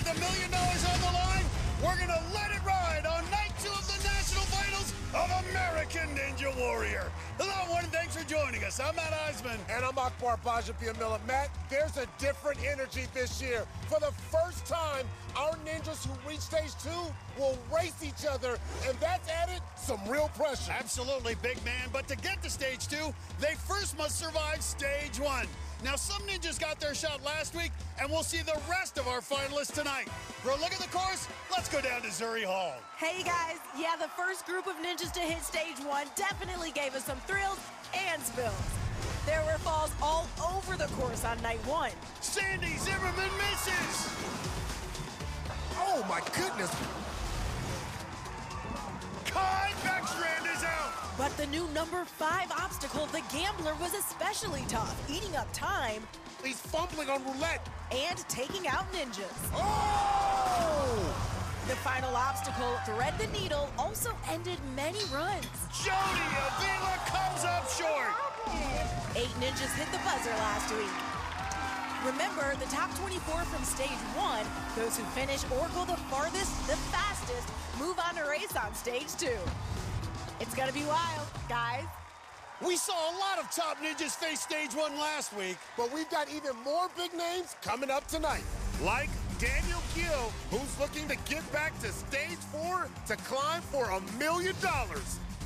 with $1 million on the line, we're gonna let it ride on night 2 of the national finals of American Ninja Warrior. Hello, and thanks for joining us. I'm Matt Eisman. And I'm Akbar Bajapiamila. Matt, there's a different energy this year. For the first time, our ninjas who reach stage 2 will race each other, and that's added some real pressure. Absolutely, big man. But to get to stage 2, they first must survive stage 1. Now, some ninjas got their shot last week, and we'll see the rest of our finalists tonight. For a look at the course, let's go down to Zuri Hall. Hey, guys. Yeah, the first group of ninjas to hit stage 1 definitely gave us some thrills and spills. There were falls all over the course on night 1. Sandy Zimmerman misses. Oh, my goodness. Kai Beckstrand is out. But the new number 5 obstacle, the Gambler, was especially tough, eating up time He's fumbling on roulette. and taking out ninjas. Oh! The final obstacle, Thread the Needle, also ended many runs. Jody Avila comes up short. 8 ninjas hit the buzzer last week. Remember, the top 24 from stage 1, those who finish or go the farthest, the fastest, move on to race on stage 2. It's gonna be wild, guys. We saw a lot of top ninjas face stage 1 last week. But we've got even more big names coming up tonight. Like Daniel Gill, who's looking to get back to stage 4 to climb for $1 million.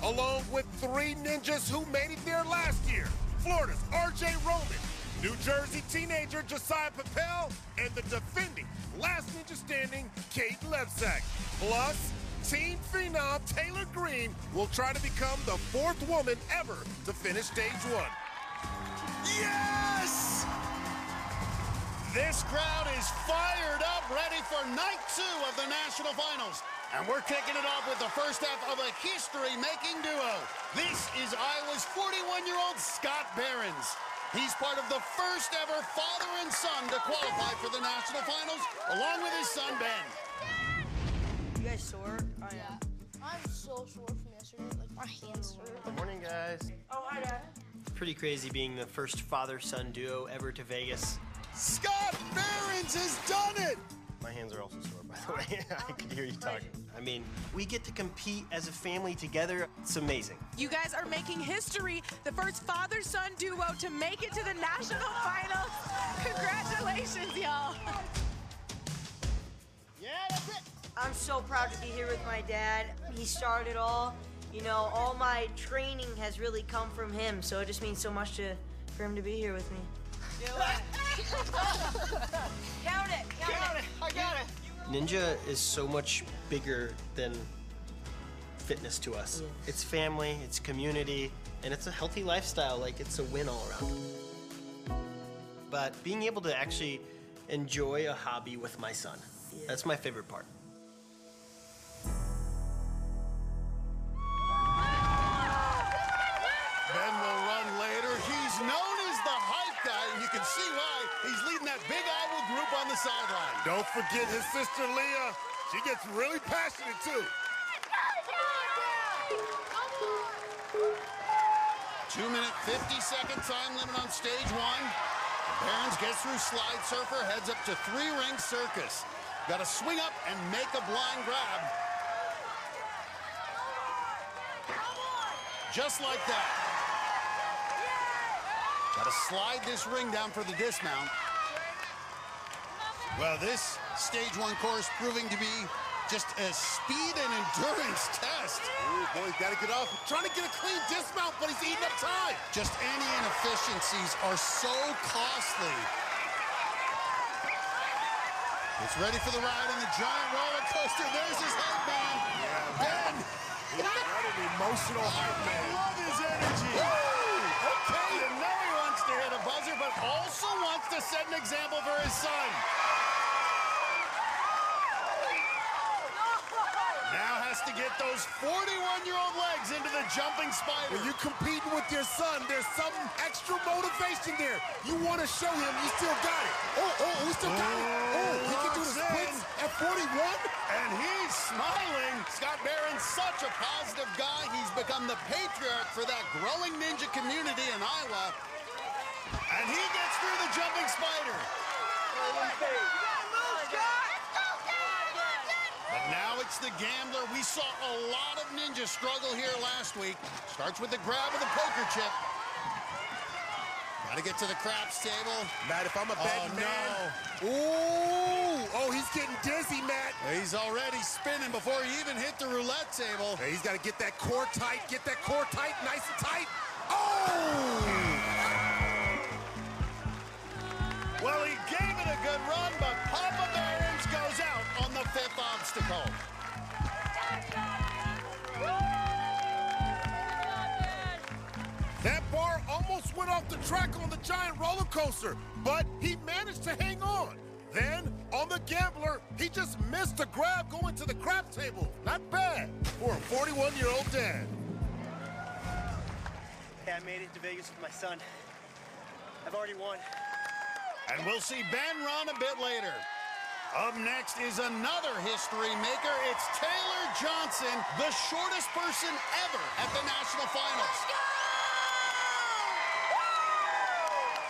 Along with 3 ninjas who made it there last year. Florida's R.J. Roman, New Jersey teenager Josiah Papel, and the defending last ninja standing, Kate Levsack. Plus, Team Phenom Taylor Green will try to become the 4th woman ever to finish stage 1. Yes! This crowd is fired up, ready for night 2 of the national finals. And we're kicking it off with the first half of a history-making duo. This is Iowa's 41-year-old Scott Behrens. He's part of the first ever father and son to qualify for the national finals, along with his son, Ben. You guys sore? Yeah. I'm so sore from yesterday. Like, my hands hurt. Good morning, guys. Oh, hi, Dad. Pretty crazy being the first father-son duo ever to Vegas. Scott Behrens has done it! My hands are also sore, by the way. I could hear you talking. I mean, we get to compete as a family together. It's amazing. You guys are making history, the first father-son duo to make it to the national finals. Congratulations, y'all. Yeah, that's it. I'm so proud to be here with my dad. He started it all. You know, all my training has really come from him, so it just means so much for him to be here with me. Do it. Count it! Count it! I got it. Ninja is so much bigger than fitness to us. Yes. It's family, it's community, and it's a healthy lifestyle. Like, it's a win all around. But being able to actually enjoy a hobby with my son, that's my favorite part. Ben will run later. He's known as the hype guy, and you can see why. He's leading that big Iowa group on the sideline. Don't forget his sister Leah. She gets really passionate too. 2-minute, 50-second time limit on stage 1. Behrens gets through slide surfer, heads up to 3-ring circus. Got to swing up and make a blind grab. Just like that. Got to slide this ring down for the dismount. Well, this stage 1 course proving to be just a speed and endurance test. Ooh, boy, he's got to get off. Trying to get a clean dismount, but he's eating up time. Just any inefficiencies are so costly. It's ready for the ride on the giant roller coaster. There's his hype man. Ben. He's got an emotional hype I man. love his energy. Okay, you know he wants to hit a buzzer, but also wants to set an example for his son. Now has to get those 41-year-old legs into the jumping spider. When you're competing with your son, there's some extra motivation there. You want to show him you still got it. We still got it. He can do the splits at 41. And he's smiling. Scott Behrens, such a positive guy. He's become the patriarch for that growing ninja community in Iowa. And he gets through the jumping spider. Alex the Gambler. We saw a lot of ninjas struggle here last week. Starts with the grab of the poker chip. Got to get to the craps table. Matt, if I'm a betting man. No. Ooh! Oh, he's getting dizzy, Matt. He's already spinning before he even hit the roulette table. Hey, he's got to get that core tight, nice and tight. Oh! Well, he gave it a good run, but Papa Barons goes out on the 5th obstacle. That bar almost went off the track on the giant roller coaster, but he managed to hang on. Then, on the Gambler, he just missed a grab going to the crap table. Not bad for a 41-year-old dad. Hey, I made it to Vegas with my son. I've already won. And we'll see Ben run a bit later. Up next is another history maker. It's Taylor Johnson, the shortest person ever at the national finals. Let's go!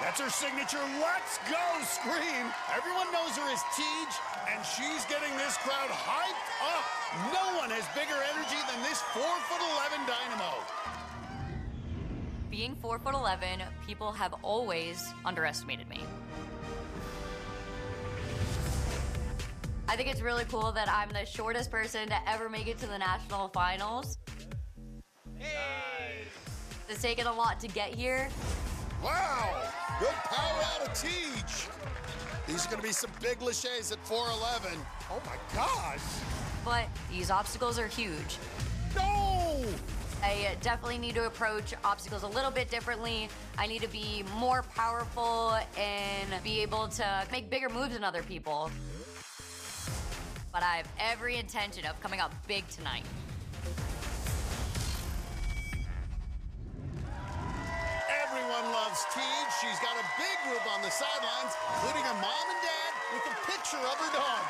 That's her signature "Let's go" scream. Everyone knows her as Tej, and she's getting this crowd hyped up. No one has bigger energy than this 4'11" dynamo. Being 4'11", people have always underestimated me. I think it's really cool that I'm the shortest person to ever make it to the national finals. Hey! It's taken a lot to get here. Wow, good power out of Tej. These are going to be some big laches at 4'11". Oh, my gosh. But these obstacles are huge. No! I definitely need to approach obstacles a little bit differently. I need to be more powerful and be able to make bigger moves than other people. But I have every intention of coming up big tonight. Everyone loves Tej. She's got a big group on the sidelines, including her mom and dad with a picture of her dog.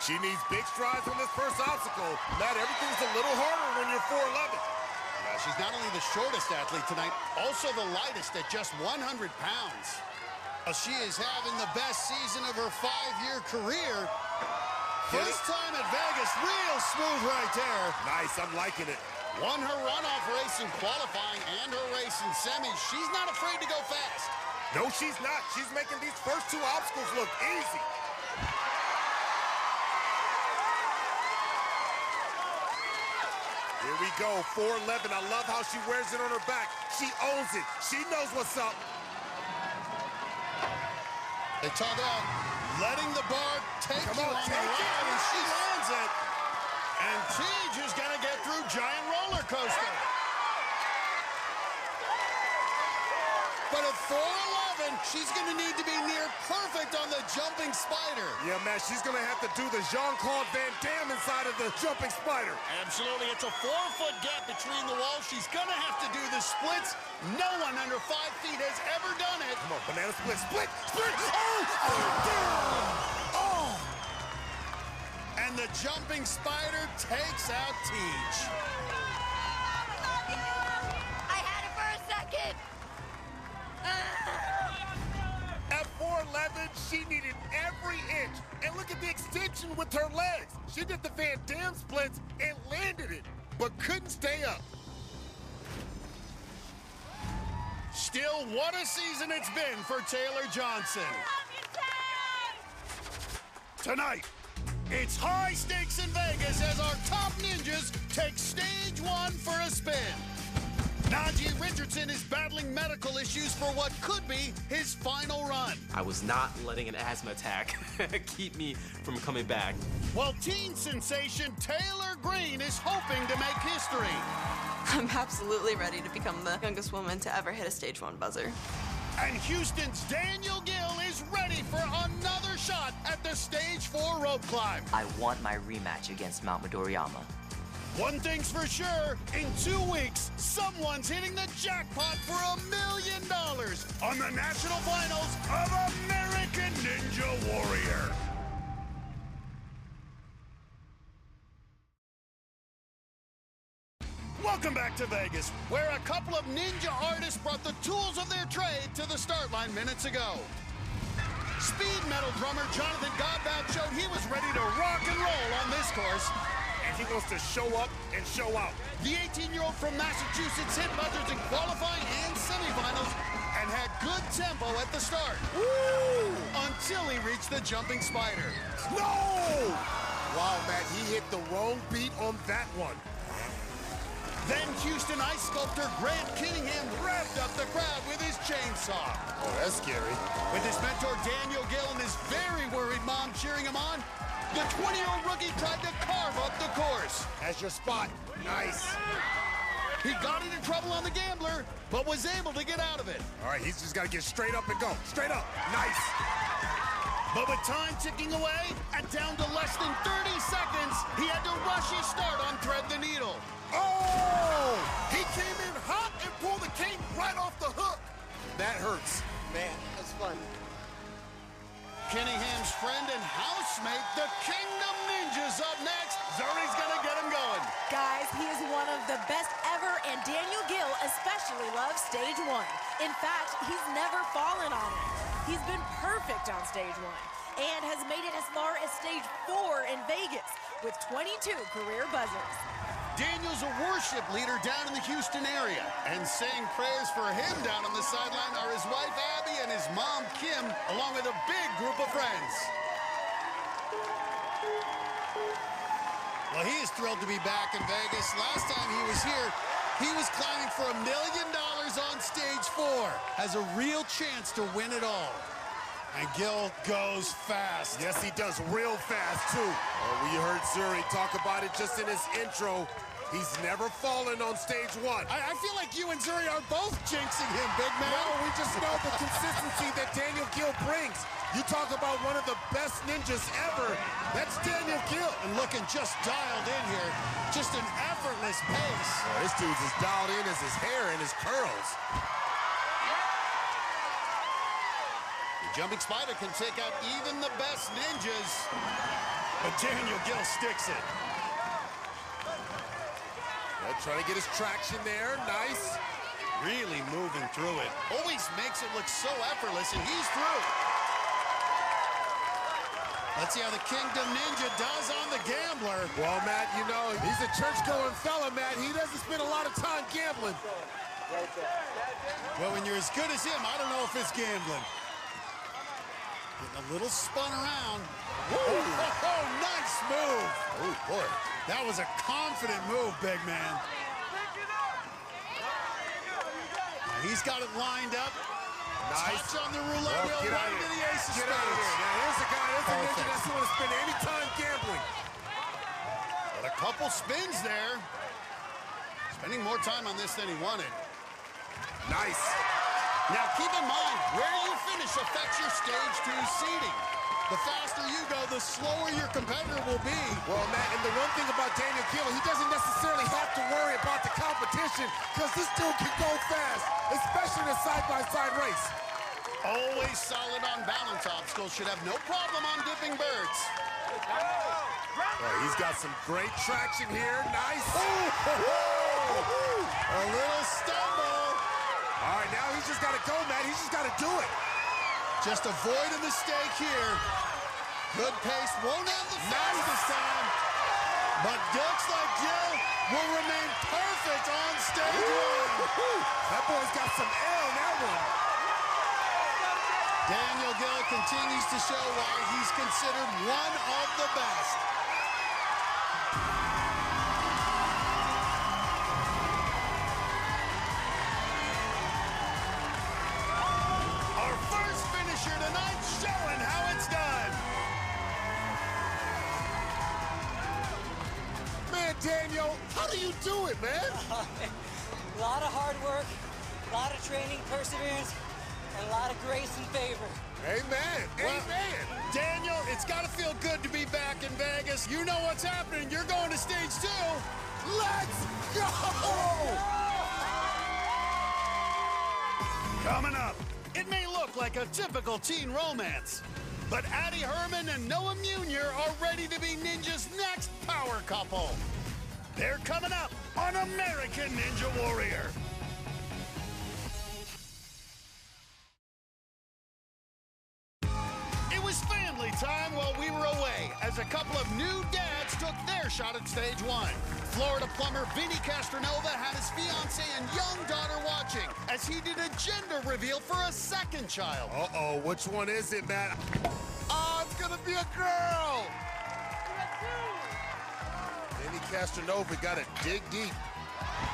She needs big strides on this first obstacle. Matt, everything's a little harder when you're 4'11". She's not only the shortest athlete tonight, also the lightest at just 100 pounds. She is having the best season of her 5-year career. First time at Vegas, real smooth right there. Nice, I'm liking it. Won her runoff race in qualifying and her race in semis. She's not afraid to go fast. No, she's not. She's making these first 2 obstacles look easy. Here we go, 4'11". I love how she wears it on her back. She owns it. She knows what's up. They talk about letting the bar take Come you on, on the take it. ride, and she lands it. And Tej is going to get through giant roller coaster. But at 4'11", she's going to need to be near perfect on the jumping spider. Yeah, man, she's going to have to do the Jean-Claude Van Damme inside of the jumping spider. Absolutely. It's a 4-foot gap between the walls. She's going to have to do the splits. No one under 5 feet has ever done it. Come on, banana split, split, split! Oh! Oh! Oh! And the jumping spider takes out Tej. I had it for a second. At 4'11", she needed every inch. And look at the extension with her legs. She did the Van Damme splits and landed it, but couldn't stay up. Still, what a season it's been for Taylor Johnson. Tonight, it's high stakes in Vegas as our top ninjas take stage 1 for a spin. Najee Richardson is battling medical issues for what could be his final run. I was not letting an asthma attack keep me from coming back. While teen sensation Taylor Green is hoping to make history. I'm absolutely ready to become the youngest woman to ever hit a stage 1 buzzer. And Houston's Daniel Gill is ready for another shot at the stage 4 rope climb. I want my rematch against Mount Midoriyama. One thing's for sure, in 2 weeks, someone's hitting the jackpot for $1 million on the national finals of American Ninja Warrior. Welcome back to Vegas, where a couple of ninja artists brought the tools of their trade to the start line minutes ago. Speed metal drummer Jonathan Godbout showed he was ready to rock and roll on this course. And he wants to show up and show out. The 18-year-old from Massachusetts hit buzzers in qualifying and semifinals and had good tempo at the start. Woo! Until he reached the jumping spider. No! Wow, Matt, he hit the wrong beat on that one. Then Houston ice sculptor Grant Kinningham revved up the crowd with his chainsaw. Oh, that's scary. With his mentor Daniel Gill and his very worried mom cheering him on, the 20-year-old rookie tried to carve up the course. That's your spot. Nice. He got into trouble on the gambler, but was able to get out of it. All right, he's just got to get straight up and go. Straight up. Nice. But with time ticking away, and down to less than 30 seconds, he had to rush his start on Thread the Needle. Oh! He came in hot and pulled the king right off the hook. That hurts. Man, that's fun. Kinningham's friend and housemate, the Kingdom Ninjas, up next. Zuri's gonna get him going. Guys, he is one of the best ever, and Daniel Gill especially loves stage 1. In fact, he's never fallen on it. He's been perfect on stage 1 and has made it as far as stage 4 in Vegas with 22 career buzzers. Daniel's a worship leader down in the Houston area, and saying prayers for him down on the sideline are his wife Abby and his mom Kim, along with a big group of friends. Well, he is thrilled to be back in Vegas. Last time he was here, he was climbing for $1 million on stage 4. Has a real chance to win it all. And Gill goes fast. Yes, he does real fast, too. Oh, we heard Zuri talk about it just in his intro. He's never fallen on stage 1. I feel like you and Zuri are both jinxing him, big man. No, we just know the consistency that Daniel Gill brings. You talk about one of the best ninjas ever. That's Daniel Gill. And looking just dialed in here. Just an effortless pace. Oh, this dude's as dialed in as his hair and his curls. The jumping spider can take out even the best ninjas. But Daniel Gill sticks it. Trying to get his traction there. Nice. Really moving through it. Always makes it look so effortless, and he's through. Let's see how the Kingdom Ninja does on the gambler. Well, Matt, you know, he's a church-going fella, Matt. He doesn't spend a lot of time gambling. Well, when you're as good as him, I don't know if it's gambling. Getting a little spun around. Oh, nice move. Oh, boy. That was a confident move, big man. He's got it lined up. Nice. Touch on the roulette wheel right into the ace of spades. Now, here's a guy, there's a ninja that's going to spend any time gambling. But a couple spins there. Spending more time on this than he wanted. Nice. Now, keep in mind, where you finish affects your stage 2 seeding. The faster you go, the slower your competitor will be. Well, Matt, and the one thing about Daniel Gill, he doesn't necessarily have to worry about the competition because this dude can go fast, especially in a side-by-side race. Always solid on balance obstacles. Should have no problem on dipping birds. Oh, he's got some great traction here. Nice. A little stumble. All right, now he's just got to go, Matt. He's just got to do it. Just avoid a mistake here. Good pace, won't have the fastest time. But looks like Gill will remain perfect on stage 1. That boy's got some air on that one. Daniel Gill continues to show why he's considered one of the best. Our first finisher tonight showing how it's done. Man, Daniel, how do you do it, man? A lot of hard work, a lot of training, perseverance, and a lot of grace and favor. Amen. Amen. Daniel, it's got to feel good to be back in Vegas. You know what's happening. You're going to stage 2. Let's go! Coming up, it may look like a typical teen romance, but Addie Herman and Noah Munier are ready to be Ninja's next power couple. They're coming up on American Ninja Warrior. fair shot at stage one. Florida plumber Vinny Castronova had his fiancée and young daughter watching as he did a gender reveal for a second child. Uh-oh, which one is it, Matt? Oh, it's gonna be a girl! Vinny Castronova got to dig deep.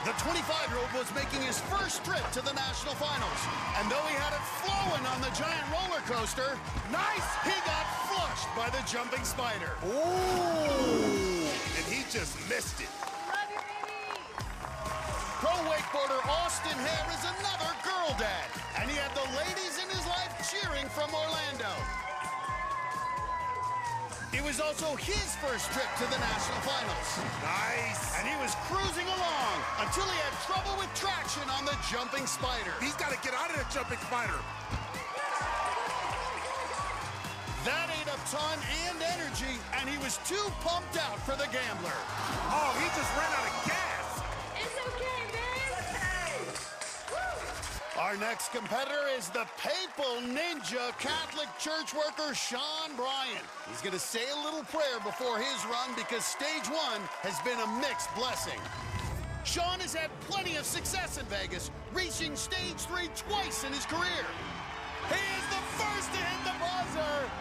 The 25-year-old was making his first trip to the national finals. And though he had it flowing on the giant roller coaster, nice, he got flushed by the jumping spider. Ooh! And he just missed it. Love you, baby. Pro wakeboarder Austin Hare is another girl dad. And he had the ladies in his life cheering from Orlando. It was also his first trip to the national finals. Nice. And he was cruising along until he had trouble with traction on the jumping spider. He's got to get out of the jumping spider. That ate up time and energy, and he was too pumped out for the gambler. Oh, he just ran out of gas. It's okay, babe. Our next competitor is the Papal Ninja Catholic church worker Sean Bryan. He's going to say a little prayer before his run because stage one has been a mixed blessing. Sean has had plenty of success in Vegas, reaching stage 3 twice in his career. He is the first to hit the buzzer.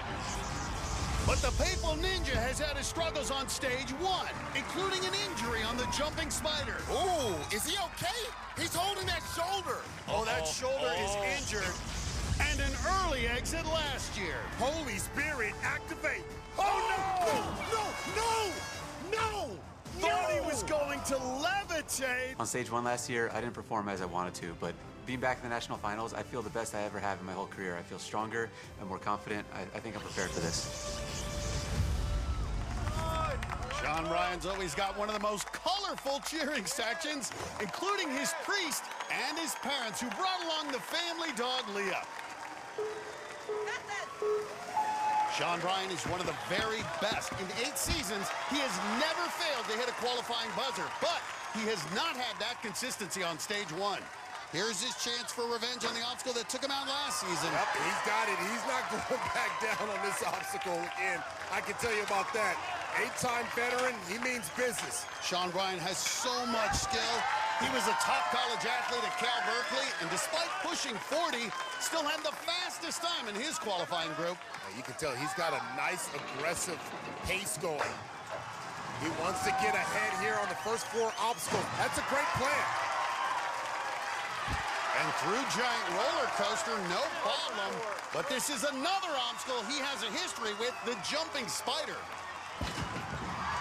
But the Papal Ninja has had his struggles on stage 1, including an injury on the jumping spider. Ooh, is he okay? He's holding that shoulder. Oh, that shoulder is injured. And an early exit last year. Holy Spirit, activate. Oh, no! Thought he was going to levitate. On stage 1 last year, I didn't perform as I wanted to, but being back in the national finals, I feel the best I ever have in my whole career. I feel stronger and more confident. I think I'm prepared for this. Sean Bryan's always got one of the most colorful cheering sections, including his priest and his parents, who brought along the family dog, Leah. Sean Bryan is one of the very best. In 8 seasons, he has never failed to hit a qualifying buzzer, but he has not had that consistency on stage 1. Here's his chance for revenge on the obstacle that took him out last season. Yep, he's got it. He's not going back down on this obstacle again. I can tell you about that. 8-time veteran, he means business. Sean Bryan has so much skill. He was a top college athlete at Cal Berkeley, and despite pushing 40, still had the fastest time in his qualifying group. You can tell he's got a nice, aggressive pace going. He wants to get ahead here on the first 4 obstacles. That's a great plan. And through giant roller coaster, no problem. But this is another obstacle he has a history with, the jumping spider.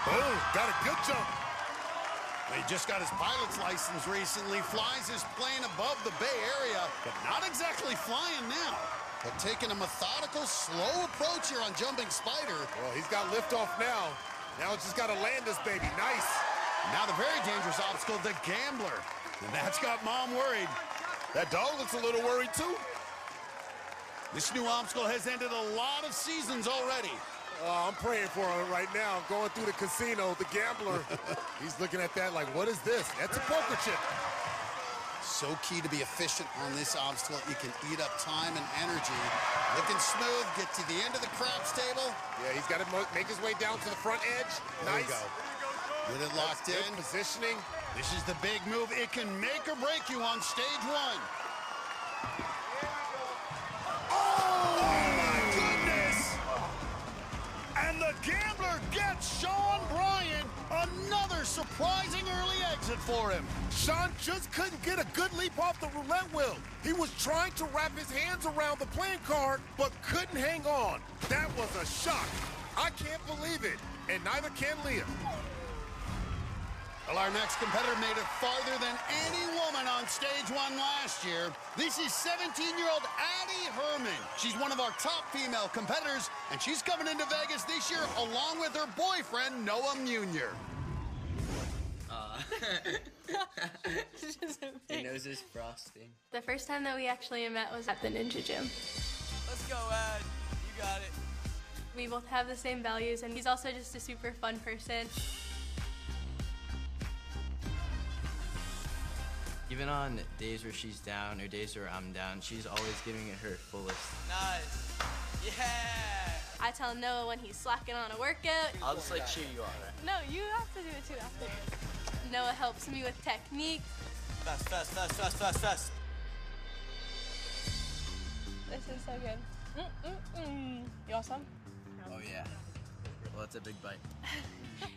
Boom, got a good jump. He just got his pilot's license recently, flies his plane above the Bay Area, but not exactly flying now. But taking a methodical, slow approach here on jumping spider. Well, he's got liftoff now. Now it's just got to land this baby. Nice. Now the very dangerous obstacle, the gambler. And that's got Mom worried. That dog looks a little worried, too. This new obstacle has ended a lot of seasons already. I'm praying for him right now. Going through the casino, the gambler. He's looking at that like, what is this? That's a poker chip. So key to be efficient on this obstacle. You can eat up time and energy. Looking smooth, get to the end of the craps table. Yeah, he's got to make his way down to the front edge. There Nice. you go. Get it locked in. Good positioning. This is the big move. It can make or break you on stage 1. Oh, my goodness! And the gambler gets Sean Bryan. Another surprising early exit for him. Sean just couldn't get a good leap off the roulette wheel. He was trying to wrap his hands around the playing card, but couldn't hang on. That was a shock. I can't believe it, and neither can Leah. Well, our next competitor made it farther than any woman on stage 1 last year. This is 17-year-old Addie Herman. She's one of our top female competitors, and she's coming into Vegas this year along with her boyfriend, Noah Munier. Your nose is frosting. The first time that we actually met was at the Ninja Gym. Let's go, Ad. You got it. We both have the same values, and he's also just a super fun person. Even on days where she's down or days where I'm down, she's always giving it her fullest. Nice. Yeah. I tell Noah when he's slacking on a workout. I'll just like cheer you on, right? No, you have to do it too after. Noah helps me with technique. Fast, fast, fast, fast, fast, fast. This is so good. You want some? Oh yeah. Well, that's a big bite.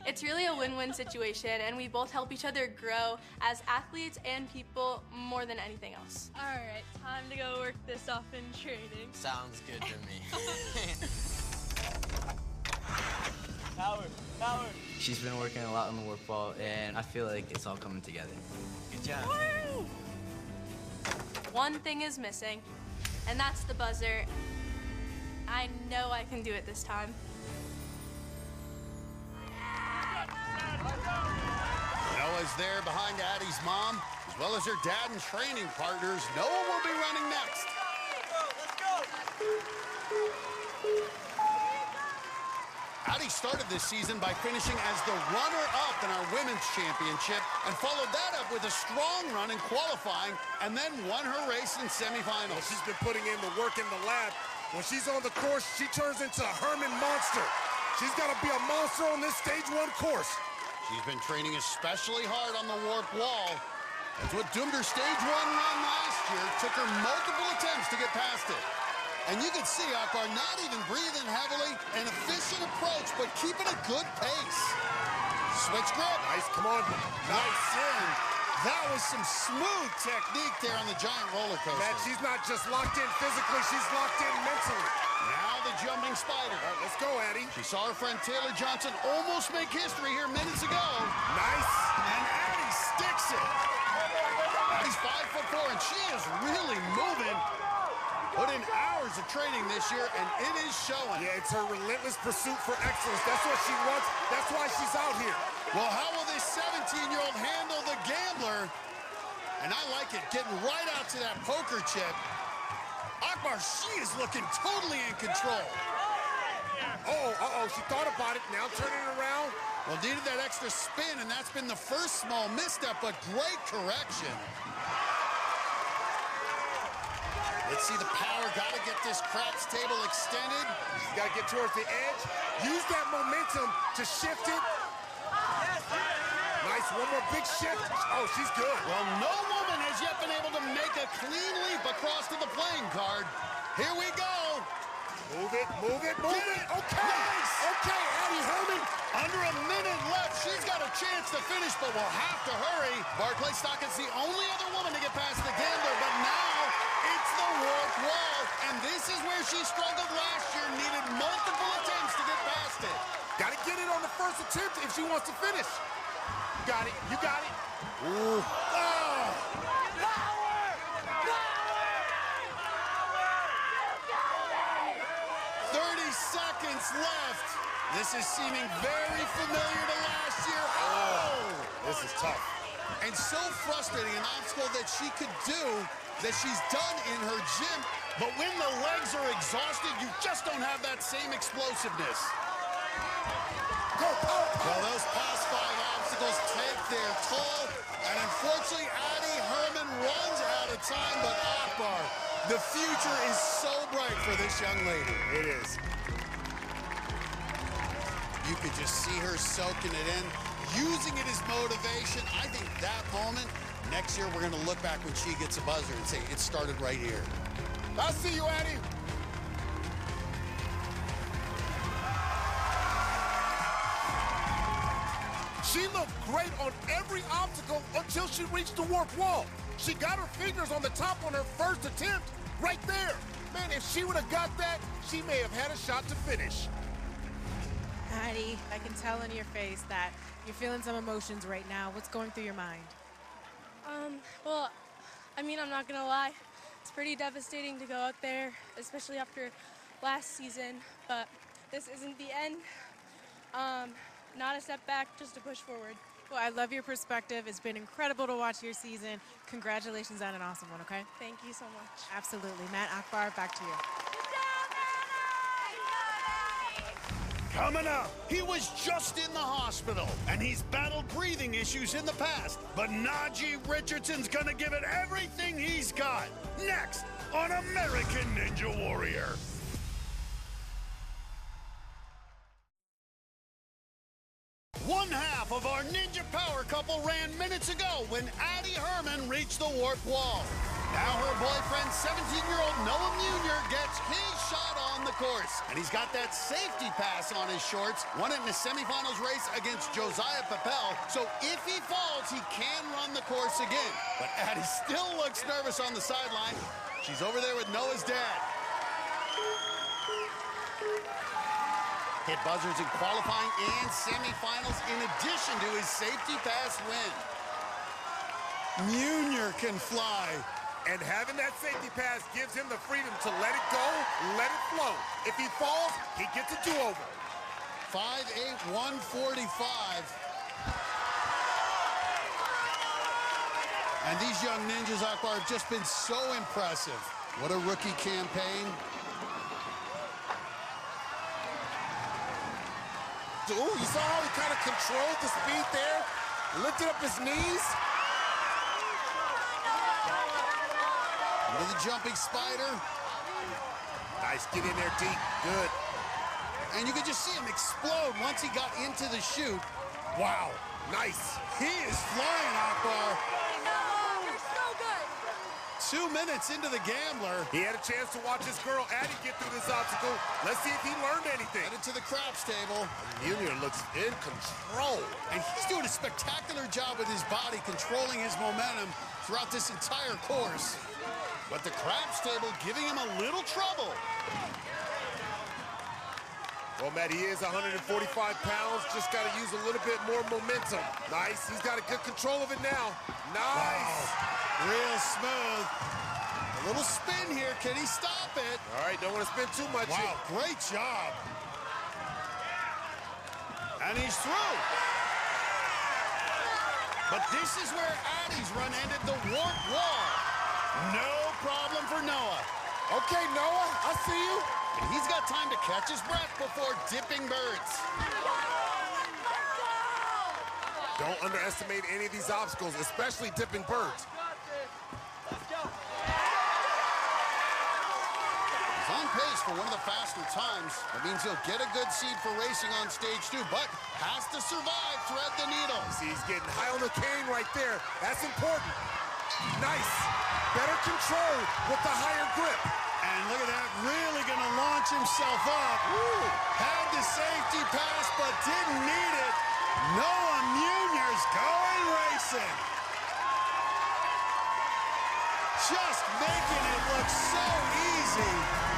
It's really a win-win situation, and we both help each other grow as athletes and people more than anything else. All right, time to go work this off in training. Sounds good to me. Power, power. She's been working a lot on the work ball, and I feel like it's all coming together. Good job. Woo! One thing is missing, and that's the buzzer. I know I can do it this time. Noah's there behind Addie's mom, as well as her dad and training partners. Noah will be running next. Let's go! Addie started this season by finishing as the runner-up in our women's championship and followed that up with a strong run in qualifying and then won her race in semifinals. Well, she's been putting in the work in the lab. When she's on the course, she turns into a Herman monster. She's got to be a monster on this stage 1 course. She's been training especially hard on the warp wall. That's what doomed her stage 1 run last year. Took her multiple attempts to get past it. And you can see Akbar not even breathing heavily, an efficient approach, but keeping a good pace. Switch grip. Nice, come on. Nice in. That was some smooth technique there on the giant roller coaster. Matt, she's not just locked in physically, she's locked in mentally. Now the jumping spider. All right, let's go, Addie. She saw her friend Taylor Johnson almost make history here minutes ago. Nice. And Addie sticks it. Addie's 5'4", and she is really moving. Put in hours of training this year, and it is showing. Yeah, it's her relentless pursuit for excellence. That's what she wants. That's why she's out here. Well, how will this 17-year-old handle the gambler? And I like it, getting right out to that poker chip. Akbar, she is looking totally in control. Uh-oh, she thought about it. Now turning it around. Well, needed that extra spin, and that's been the first small misstep, but great correction. Let's see the power. Got to get this craps table extended. She's got to get towards the edge. Use that momentum to shift it. Nice, one more big shift. Oh, she's good. Well, no woman has yet been able to make a clean leap across to the playing card. Here we go. Move it, move it, move it. Okay. Nice. Okay, Addie Herman. Under a minute left. She's got a chance to finish, but will have to hurry. Barclay Stockett's the only other woman to get past the gambler, but now it's the warp wall. And this is where she struggled last year, needed multiple attempts to get past it. Got to get it on the first attempt if she wants to finish. You got it, you got it. Ooh. Oh. 30 seconds left. This is seeming very familiar to last year. Oh! This is tough. And so frustrating, an obstacle that she could do, that she's done in her gym, but when the legs are exhausted, you just don't have that same explosiveness. Go, Well, those past 5 obstacles take their toll, and unfortunately, Addie Herman runs out of time, but Akbar, the future is so bright for this young lady. It is. You could just see her soaking it in, using it as motivation. I think that moment, next year we're going to look back when she gets a buzzer and say, it started right here. I'll see you, Addie. She looked great on every obstacle until she reached the warp wall. She got her fingers on the top on her first attempt, right there. Man, if she would have got that, she may have had a shot to finish. Addie, I can tell in your face that you're feeling some emotions right now. What's going through your mind? Well, I mean, I'm not gonna lie. It's pretty devastating to go out there, especially after last season, but this isn't the end. Not a step back, just a push forward. Well, I love your perspective. It's been incredible to watch your season. Congratulations on an awesome one, okay? Thank you so much. Absolutely. Matt, Akbar, back to you. Coming up, he was just in the hospital, and he's battled breathing issues in the past. But Najee Richardson's gonna give it everything he's got. Next on American Ninja Warrior. One half of our ninja power couple ran minutes ago when Addie Herman reached the warp wall. Now her boyfriend, 17-year-old Noah Munier, gets his shot on the course. And he's got that safety pass on his shorts. Won it in the semifinals race against Josiah Papel. So if he falls, he can run the course again. But Addie still looks nervous on the sideline. She's over there with Noah's dad. Hit buzzers in qualifying and semifinals in addition to his safety pass win. Munier can fly. And having that safety pass gives him the freedom to let it go, let it flow. If he falls, he gets a do-over. 5'8", 145. And these young ninjas, Akbar, have just been so impressive. What a rookie campaign. Ooh, you saw how he kind of controlled the speed there? Lifted up his knees. Into the jumping spider. Nice, get in there deep, good. And you could just see him explode once he got into the chute. Wow, nice. He is flying, Akbar. You're so good. 2 minutes into the gambler. He had a chance to watch his girl Addie get through this obstacle. Let's see if he learned anything. Headed to the craps table. Munier looks in control. And he's doing a spectacular job with his body, controlling his momentum throughout this entire course. But the craps table giving him a little trouble. Well, Matt, he is 145 pounds. Just got to use a little bit more momentum. Nice. He's got a good control of it now. Nice. Wow. Real smooth. A little spin here. Can he stop it? All right, don't want to spin too much. Wow, great job. And he's through. But this is where Addie's run ended the warp wall. No problem for Noah. Okay, Noah, I see you. And he's got time to catch his breath before dipping birds. Don't underestimate any of these obstacles, especially dipping birds. He's on pace for one of the faster times. That means he'll get a good seed for racing on stage 2, but has to survive, thread the needle. See, he's getting high on the cane right there. That's important. Nice. Better control with the higher grip. And look at that, really gonna launch himself up. Woo. Had the safety pass, but didn't need it. Noah Munier's going racing. Just making it look so easy.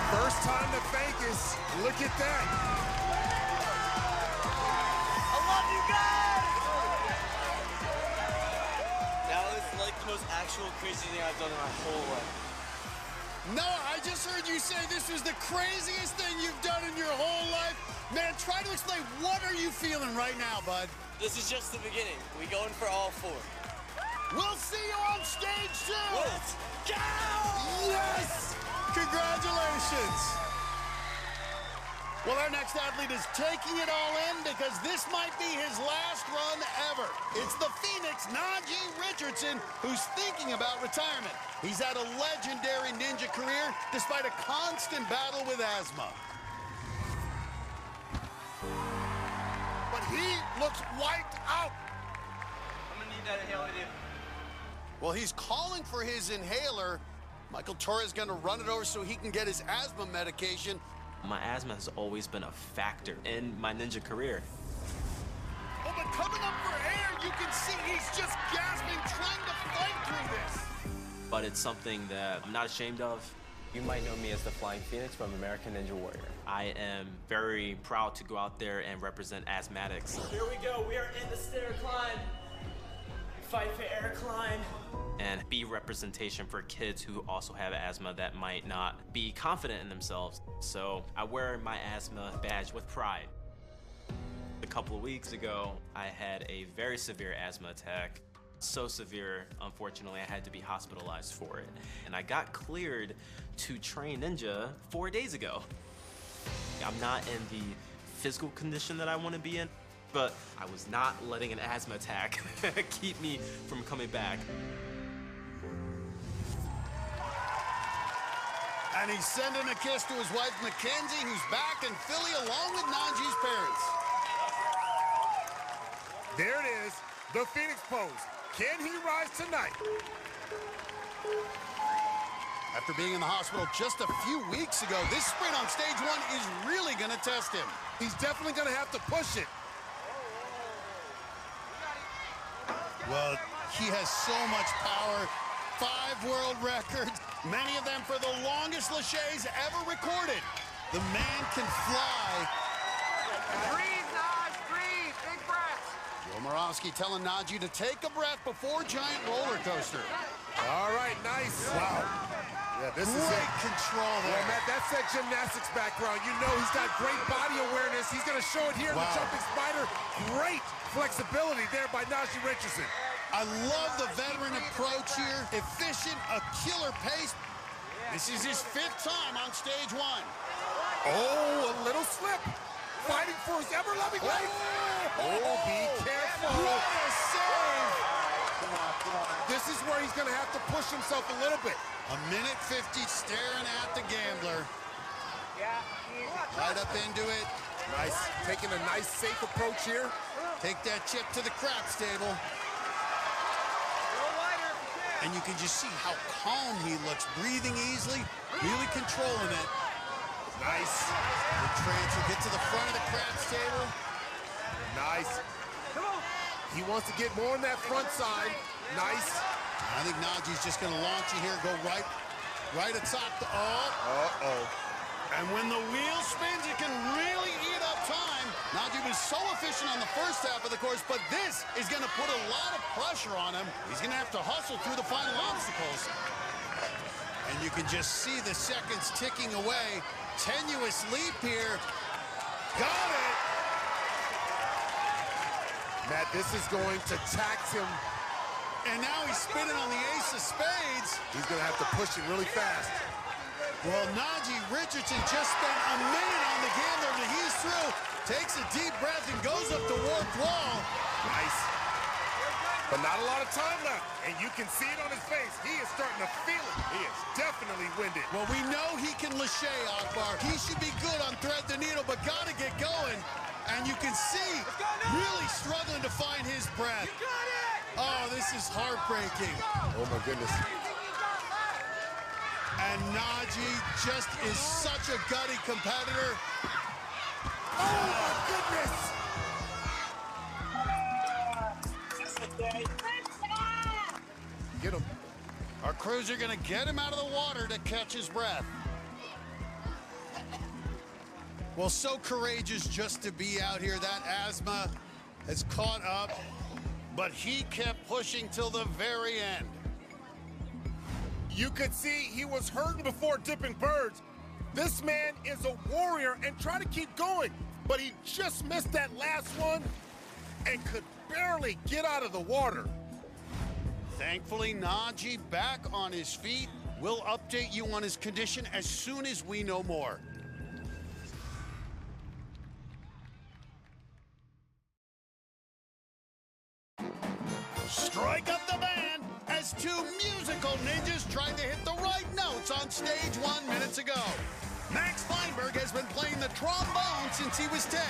First time to Vegas. Look at that. I love you guys! That was like the most actual crazy thing I've done in my whole life. No, I just heard you say this was the craziest thing you've done in your whole life. Man, try to explain, what are you feeling right now, bud? This is just the beginning. We going for all 4. We'll see you on stage 2. Let's go! Yes! Congratulations. Well, our next athlete is taking it all in because this might be his last run ever. It's the Phoenix Najee Richardson who's thinking about retirement. He's had a legendary ninja career despite a constant battle with asthma. But he looks wiped out. I'm gonna need that inhaler, dude. Well, he's calling for his inhaler. Michael Torres gonna run it over so he can get his asthma medication. My asthma has always been a factor in my ninja career. Oh, but coming up for air, you can see he's just gasping, trying to fight through this. But it's something that I'm not ashamed of. You might know me as the Flying Phoenix from American Ninja Warrior. I am very proud to go out there and represent asthmatics. Here we go. We are in the stair climb. Fight for air climb. And be representation for kids who also have asthma that might not be confident in themselves. So I wear my asthma badge with pride. A couple of weeks ago, I had a very severe asthma attack. So severe, unfortunately, I had to be hospitalized for it. And I got cleared to train ninja 4 days ago. I'm not in the physical condition that I want to be in, but I was not letting an asthma attack keep me from coming back. And he's sending a kiss to his wife, Mackenzie, who's back in Philly along with Najee's parents. There it is, the Phoenix pose. Can he rise tonight? After being in the hospital just a few weeks ago, this sprint on stage 1 is really going to test him. He's definitely going to have to push it. Well, he has so much power. 5 world records, many of them for the longest laches ever recorded. The man can fly. Breathe, Naj, breathe, big breaths. Joe Moravsky telling Najee to take a breath before giant roller coaster. All right, nice. Wow. Yeah, this is great control there. Well, Matt, that's that gymnastics background. You know he's got great body awareness. He's going to show it here in the jumping spider. Great flexibility there by Najee Richardson. I love the veteran approach here. Efficient, a killer pace. This is his 5th time on stage 1. Oh, a little slip. Fighting for his ever-loving life. Oh, be careful. What a save. This is where he's going to have to push himself a little bit. A minute 50 staring at the gambler. Right up into it. Nice. Taking a nice, safe approach here. Take that chip to the craps table. And you can just see how calm he looks, breathing easily, really controlling it. Nice. The transfer, get to the front of the craps table. Nice. He wants to get more on that front side. Nice. I think Najee's just going to launch you here, go right atop the, Uh-oh. And when the wheel spins, it can really eat up time. Najee was so efficient on the first half of the course, but this is going to put a lot of pressure on him. He's going to have to hustle through the final obstacles. And you can just see the seconds ticking away. Tenuous leap here. Got it! Matt, this is going to tax him. And now he's spinning on the ace of spades. He's going to have to push it really fast. Well, Najee Richardson just spent a minute on the gambler, but he's through. Takes a deep breath and goes up the warped wall. Nice. But not a lot of time left. And you can see it on his face. He is starting to feel it. He is definitely winded. Well, we know he can lache, Akbar. He should be good on thread the needle, but got to get going. And you can see really struggling to find his breath. You got it! Oh, this is heartbreaking. Oh, my goodness. And Najee just is such a gutty competitor. Oh, my goodness! Get him. Our crews are going to get him out of the water to catch his breath. Well, so courageous just to be out here. That asthma has caught up, but he kept pushing till the very end. You could see he was hurting before dipping birds. This man is a warrior and try to keep going, but he just missed that last one and could barely get out of the water. Thankfully, Najee back on his feet. We'll update you on his condition as soon as we know more. Strike up the band as 2 musical ninjas tried to hit the right notes on stage 1 minutes ago. Max Feinberg has been playing the trombone since he was 10,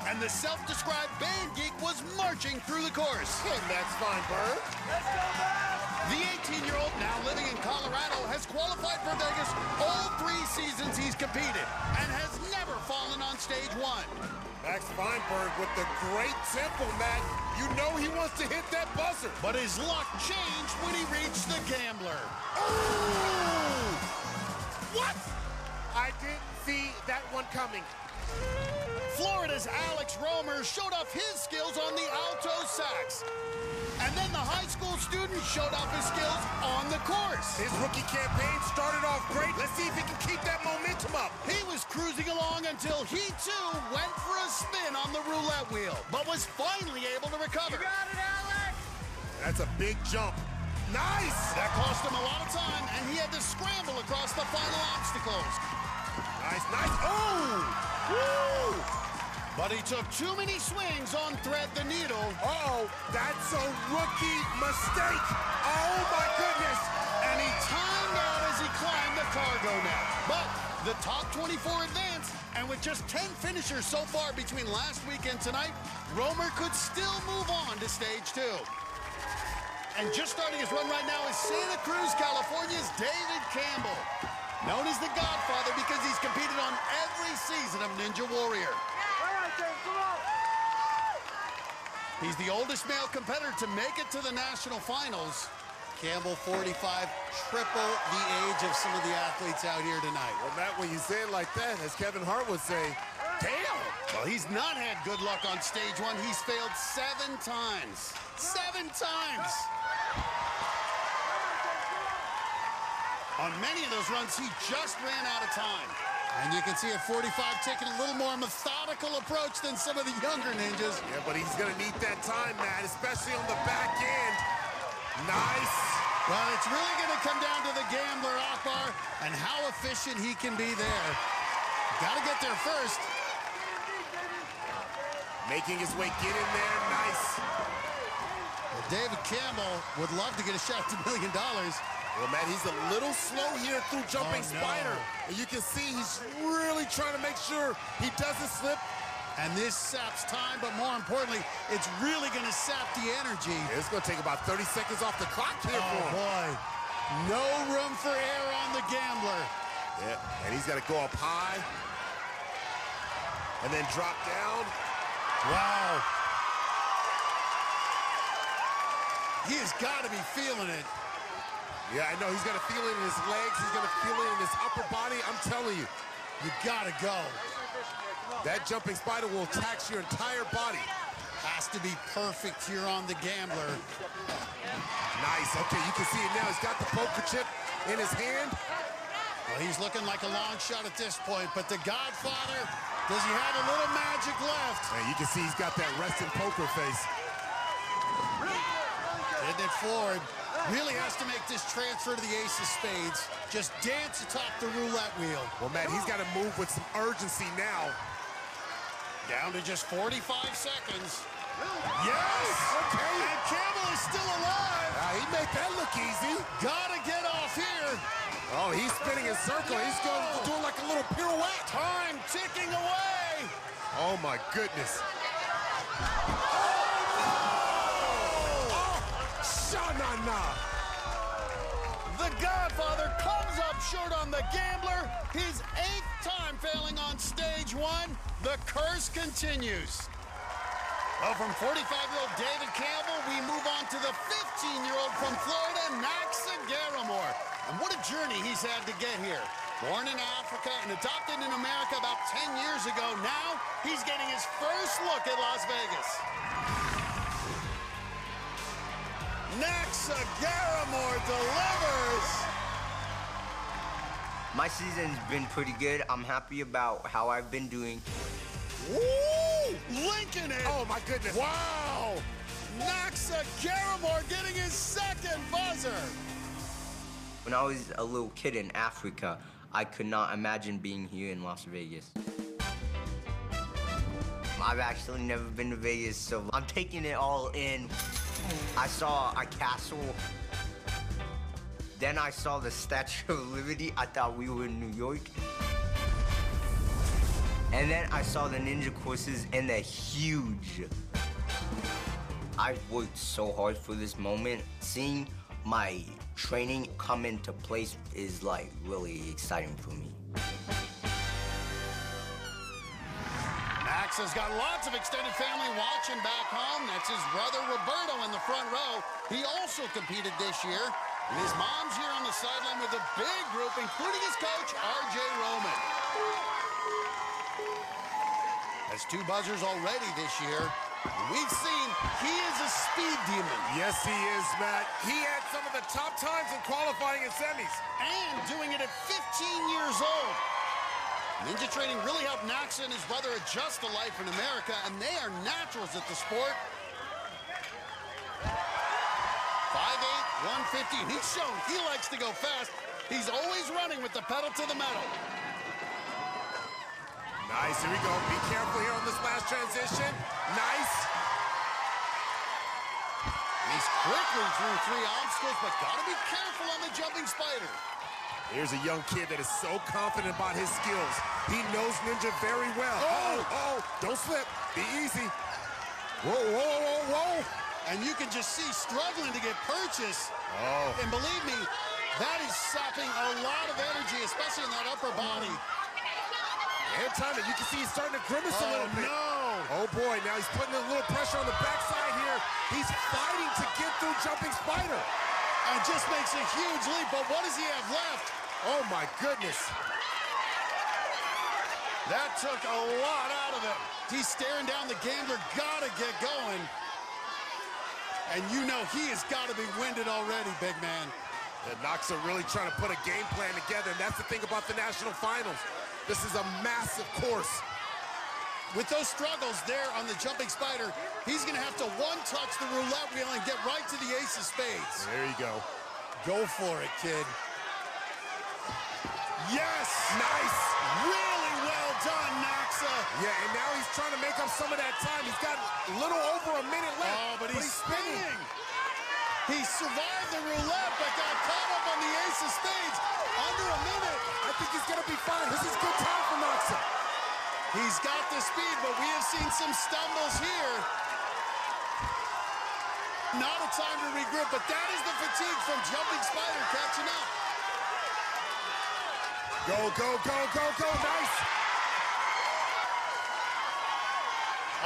and the self-described band geek was marching through the course. Hey, Max Feinberg. Let's go, Max! The 18-year-old, now living in Colorado, has qualified for Vegas all 3 seasons he's competed and has never fallen on stage 1. Max Feinberg with the great tempo, Matt. You know he wants to hit that buzzer. But his luck changed when he reached the gambler. Oh! What? I didn't see that one coming. Florida's Alex Romer showed off his skills on the alto sax. And then the high school student showed off his skills on the course. His rookie campaign started off great. Let's see if he can keep that momentum up. He was cruising along until he, too, went for a spin on the roulette wheel, but was finally able to recover. You got it, Alex! That's a big jump. Nice! That cost him a lot of time, and he had to scramble across the final obstacles. Nice, nice. Oh! Woo! But he took too many swings on thread the needle. Uh-oh, that's a rookie mistake. Oh, my goodness. And he timed out as he climbed the cargo net. But the top 24 advance And with just 10 finishers so far between last week and tonight, Romer could still move on to stage 2. And just starting his run right now is Santa Cruz, California's David Campbell. Known as the Godfather because he's competed on every season of Ninja Warrior. He's the oldest male competitor to make it to the national finals. Campbell, 45, triple the age of some of the athletes out here tonight. Well, Matt, when you say it like that, as Kevin Hart would say, damn! Well, he's not had good luck on stage 1. He's failed 7 times. 7 times! On many of those runs, he just ran out of time. And you can see at 45 taking a little more methodical approach than some of the younger ninjas. Yeah, but he's going to need that time, Matt, especially on the back end. Nice. Well, it's really going to come down to the gambler, Akbar, and how efficient he can be there. Got to get there first. Making his way, get in there, nice. Well, David Campbell would love to get a shot at $1 million. Well, Matt, he's a little slow here through jumping spider. And you can see he's really trying to make sure he doesn't slip. And this saps time, but more importantly, it's really going to sap the energy. Yeah, it's going to take about 30 seconds off the clock here for him. Boy, no room for error on the gambler. Yeah, and he's got to go up high and then drop down. Wow. He has got to be feeling it. Yeah, I know. He's going to feel it in his legs. He's going to feel it in his upper body. I'm telling you. You got to go. That jumping spider will tax your entire body. Has to be perfect here on the gambler. Nice. Okay, you can see it now. He's got the poker chip in his hand. Well, he's looking like a long shot at this point, but the Godfather, does he have a little magic left? Man, you can see he's got that resting poker face. Hitting it forward. Really has to make this transfer to the ace of spades. Just dance atop the roulette wheel. Well, Matt, he's got to move with some urgency now. Down to just 45 seconds. Yes! Okay. And Campbell is still alive. He made that look easy. Gotta get off here. Oh, he's spinning in circle. He's going to do like a little pirouette. Time ticking away. Oh, my goodness. Sha-na-na. The Godfather comes up short on the gambler. His 8th time failing on stage 1. The curse continues. Well, from 45-year-old David Campbell, we move on to the 15-year-old from Florida, Naxa Garamore. And what a journey he's had to get here. Born in Africa and adopted in America about 10 years ago, now he's getting his first look at Las Vegas. Naxa Garamore delivers. My season's been pretty good. I'm happy about how I've been doing. Woo! Linking it! Oh, my goodness. Wow! Naxa Garamore getting his 2nd buzzer. When I was a little kid in Africa, I could not imagine being here in Las Vegas. I've actually never been to Vegas, so I'm taking it all in. I saw a castle. Then I saw the Statue of Liberty. I thought we were in New York. And then I saw the ninja courses, and they're huge. I worked so hard for this moment. Seeing my training come into place is like really exciting for me. Naxa's got lots of extended family watching back home. That's his brother Roberto in the front row. He also competed this year. And his mom's here on the sideline with a big group, including his coach, R.J. Roman. Has 2 buzzers already this year. We've seen he is a speed demon. Yes, he is, Matt. He had some of the top times in qualifying in semis. And doing it at 15 years old. Ninja training really helped Naxa and his brother adjust to life in America, and they are naturals at the sport. 5'8", 150. He's shown he likes to go fast. He's always running with the pedal to the metal. Nice, here we go. Be careful here on this last transition. Nice. He's quickly through 3 obstacles, but gotta be careful on the jumping spider. Here's a young kid that is so confident about his skills. He knows ninja very well. Oh, don't slip. Be easy. Whoa, whoa, whoa, whoa. And you can just see struggling to get purchase. Oh. And believe me, that is sapping a lot of energy, especially in that upper body. And time, you can see he's starting to grimace a little bit. No. Oh boy, now he's putting a little pressure on the backside here. He's fighting to get through jumping spider. And just makes a huge leap, but what does he have left? Oh my goodness. That took a lot out of him. He's staring down the gambler, gotta get going. And you know he has got to be winded already, big man. And Noxa really trying to put a game plan together, and that's the thing about the national finals. This is a massive course. With those struggles there on the jumping spider, he's going to have to one-touch the roulette wheel and get right to the ace of spades. There you go. Go for it, kid. Yes! Nice! Really well done, Noxa. Yeah, and now he's trying to make up some of that time. He's got a little over a minute left. Oh, but he's spinning. He survived the roulette, but got caught up on the ace of spades. Under a minute. I think he's going to be fine. This is good time for Noxa. He's got the speed, but we have seen some stumbles here. Not a time to regroup, but that is the fatigue from jumping spider catching up. Go, go, go, go, go. Nice.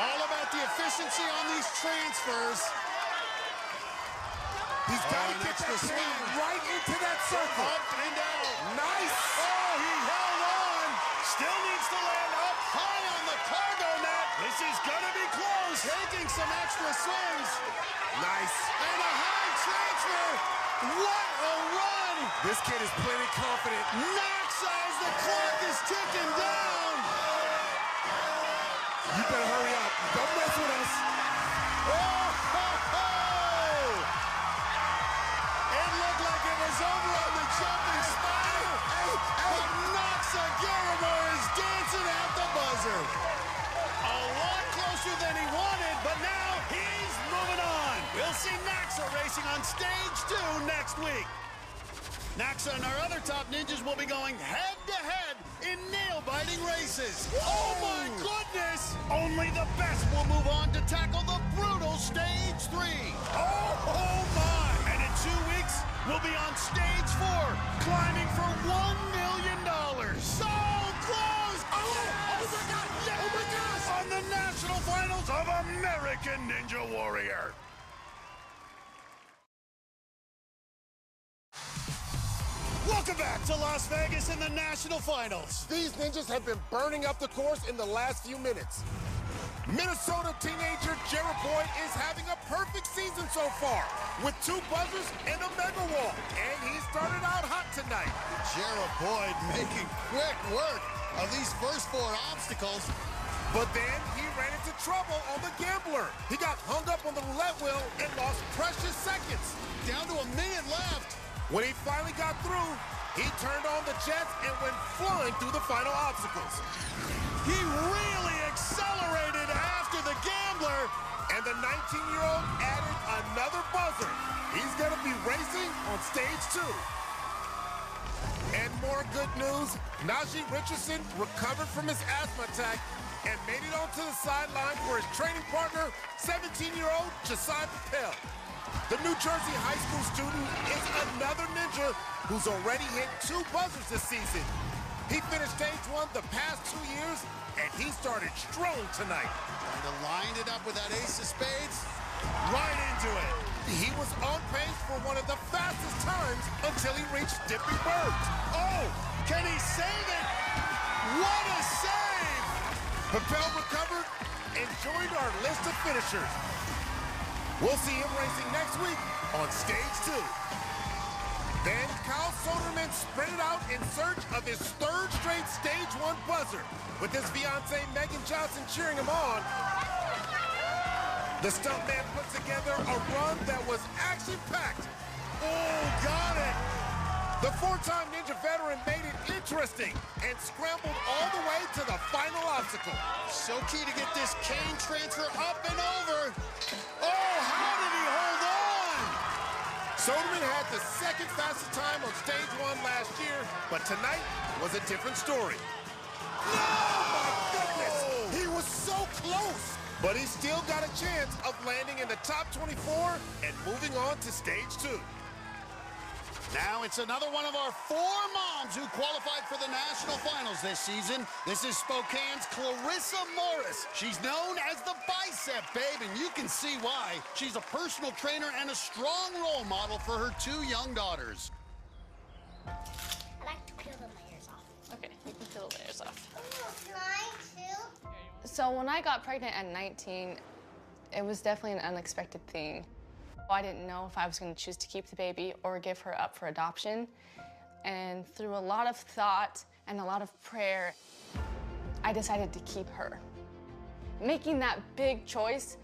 All about the efficiency on these transfers. He's got to get that swing right into that circle. Up and down. Nice. Oh, he held on. Still needs to land up high on the cargo net. This is going to be close. Taking some extra swings. Nice. And a high transfer. What a run. This kid is plenty confident. Noxa as the clock is ticking down. You better hurry up. Don't mess with us. Oh, ho, ho. It looked like it was over on the jumping spider. But Noxa Garibor is dancing at the buzzer. A lot closer than he wanted, but now he's moving on. We'll see Noxa racing on stage 2 next week. Noxa and our other top ninjas will be going head-to-head in nail-biting races. Oh, my goodness! Only the best will move on to tackle the brutal stage 3. Oh, my! And in 2 weeks, we'll be on stage 4, climbing for $1 million. So close! Oh, my God! Yes! Oh, my gosh! On the national finals of American Ninja Warrior. Welcome back to Las Vegas in the national finals. These ninjas have been burning up the course in the last few minutes. Minnesota teenager Jared Boyd is having a perfect season so far with 2 buzzers and a mega wall. And he started out hot tonight. Jared Boyd making quick work of these first 4 obstacles. But then he ran into trouble on the gambler. He got hung up on the roulette wheel and lost precious seconds. Down to a minute left. When he finally got through, he turned on the jets and went flying through the final obstacles. He really accelerated after the gambler. And the 19-year-old added another buzzer. He's going to be racing on stage 2. And more good news, Najee Richardson recovered from his asthma attack and made it onto the sideline for his training partner, 17-year-old Josiah Patel. The New Jersey high school student is another ninja who's already hit 2 buzzers this season. He finished stage 1 the past 2 years, and he started strong tonight. Trying to line it up with that ace of spades. Right into it. He was on pace for one of the fastest times until he reached Dipping Birds. Oh, can he save it? What a save! Patel recovered and joined our list of finishers. We'll see him racing next week on stage 2. Then Kyle Soderman sprinted out in search of his 3rd straight stage 1 buzzer, with his fiancée Megan Johnson cheering him on. The stuntman put together a run that was action-packed. Oh, got it! The 4-time Ninja veteran made it interesting and scrambled all the way to the final obstacle. So key to get this cane transfer up and over. Oh, how did he hold on? Soderman had the second fastest time on stage 1 last year, but tonight was a different story. No! My goodness! He was so close! But he still got a chance of landing in the top 24 and moving on to stage 2. Now it's another one of our 4 moms who qualified for the national finals this season. This is Spokane's Clarissa Morris. She's known as the Bicep Babe, and you can see why. She's a personal trainer and a strong role model for her 2 young daughters. I like to peel the layers off. Okay, you can peel the layers off. Can I too? So when I got pregnant at 19, it was definitely an unexpected thing. I didn't know if I was going to choose to keep the baby or give her up for adoption. And through a lot of thought and a lot of prayer, I decided to keep her. Making that big choice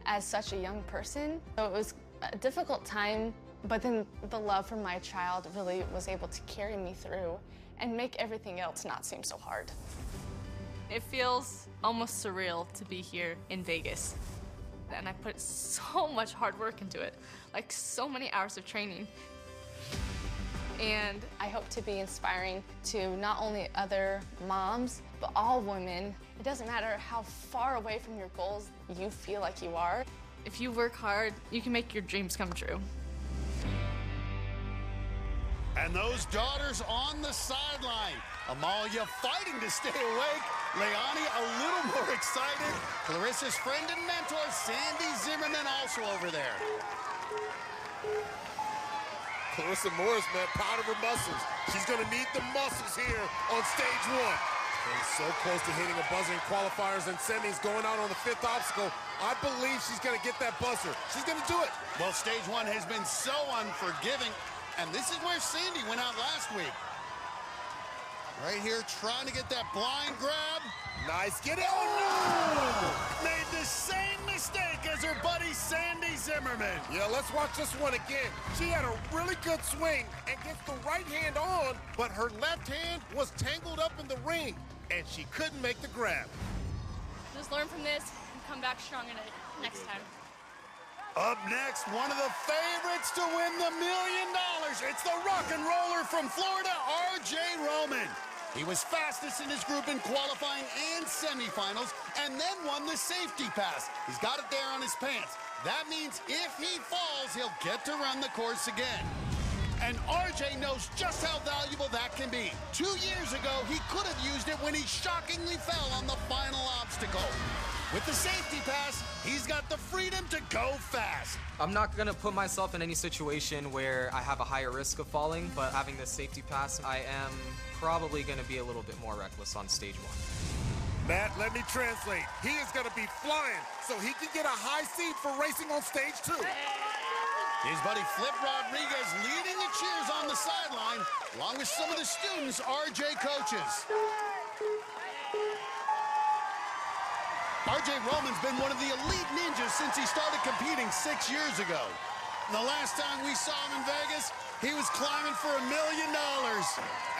as such a young person, so it was a difficult time, but then the love for my child really was able to carry me through and make everything else not seem so hard. It feels almost surreal to be here in Vegas. And I put so much hard work into it, like so many hours of training. And I hope to be inspiring to not only other moms, but all women. It doesn't matter how far away from your goals you feel like you are. If you work hard, you can make your dreams come true. And those daughters on the sideline. Amalia fighting to stay awake. Leonie a little more excited. Clarissa's friend and mentor, Sandy Zimmerman, also over there. Clarissa Morris, man, proud of her muscles. She's gonna need the muscles here on stage 1. And so close to hitting a buzzer in qualifiers and semis, going out on the 5th obstacle. I believe she's gonna get that buzzer. She's gonna do it. Well, stage 1 has been so unforgiving, and this is where Sandy went out last week. Right here, trying to get that blind grab. Nice, get it. Oh, no! Made the same mistake as her buddy Sandy Zimmerman. Yeah, let's watch this one again. She had a really good swing and gets the right hand on, but her left hand was tangled up in the ring, and she couldn't make the grab. Just learn from this and come back stronger next time. Up next, one of the favorites to win the $1 million. It's the rock and roller from Florida, R.J. Roman. He was fastest in his group in qualifying and semifinals, and then won the safety pass. He's got it there on his pants. That means if he falls, he'll get to run the course again. And RJ knows just how valuable that can be. 2 years ago, he could have used it when he shockingly fell on the final obstacle. With the safety pass, he's got the freedom to go fast. I'm not gonna put myself in any situation where I have a higher risk of falling, but having this safety pass, I am probably gonna be a little bit more reckless on stage 1. Matt, let me translate. He is gonna be flying so he can get a high seat for racing on stage 2. His buddy Flip Rodriguez leading the cheers on the sideline, along with some of the students RJ coaches. RJ Roman's been one of the elite ninjas since he started competing 6 years ago. And the last time we saw him in Vegas, he was climbing for $1 million.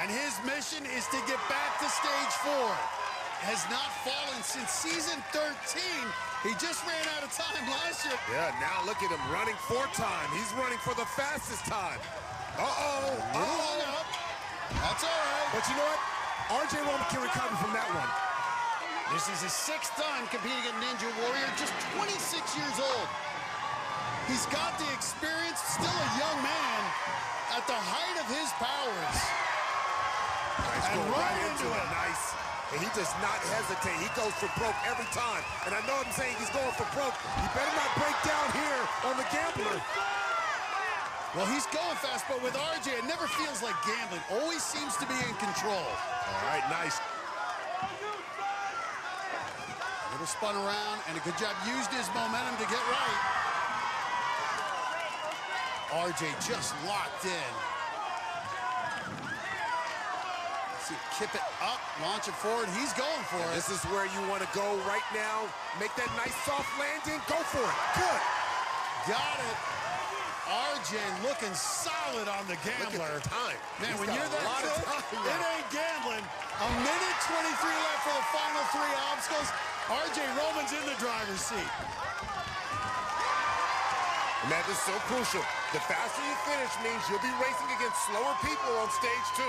And his mission is to get back to stage 4. Has not fallen since season 13. He just ran out of time last year. Yeah, now look at him running 4 time. He's running for the fastest time. Uh-oh. Uh-oh. That's all right. But you know what? RJ Roman can recover from that one. This is his 6th time competing at Ninja Warrior, just 26 years old. He's got the experience, still a young man, at the height of his powers. Nice, and right into it. Nice. And he does not hesitate. He goes for broke every time. And I know I'm saying he's going for broke. He better not break down here on the gambler. Well, he's going fast, but with RJ, it never feels like gambling. Always seems to be in control. All right, nice. Little spun around, and a good job used his momentum to get right. RJ just locked in. See, kip it up, launch it forward. He's going for it. This is where you want to go right now. Make that nice soft landing. Go for it. Good. Got it. RJ looking solid on the gambler. Look at the time. Man, He's when got you're that lot good, of time it ain't gambling. 1:23 left for the final 3 obstacles. RJ Roman's in the driver's seat. And that is so crucial. The faster you finish means you'll be racing against slower people on stage 2.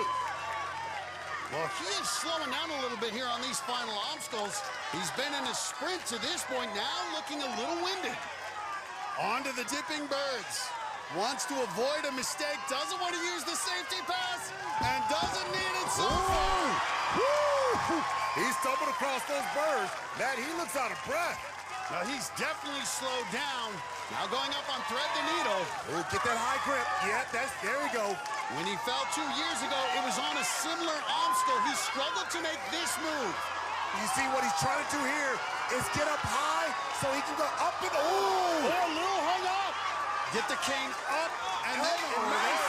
Well, he is slowing down a little bit here on these final obstacles. He's been in a sprint to this point now, looking a little winded. On to the dipping birds. Wants to avoid a mistake, doesn't want to use the safety pass, and doesn't need it so far. Woo! He stumbled across those birds. Matt, he looks out of breath. Now, he's definitely slowed down. Now going up on thread the needle. Ooh, get that high grip. Yeah, there we go. When he fell 2 years ago, it was on a similar obstacle. He struggled to make this move. You see what he's trying to do here is get up high so he can go up and ooh! Oh, a little hung up. Get the cane up and then nice.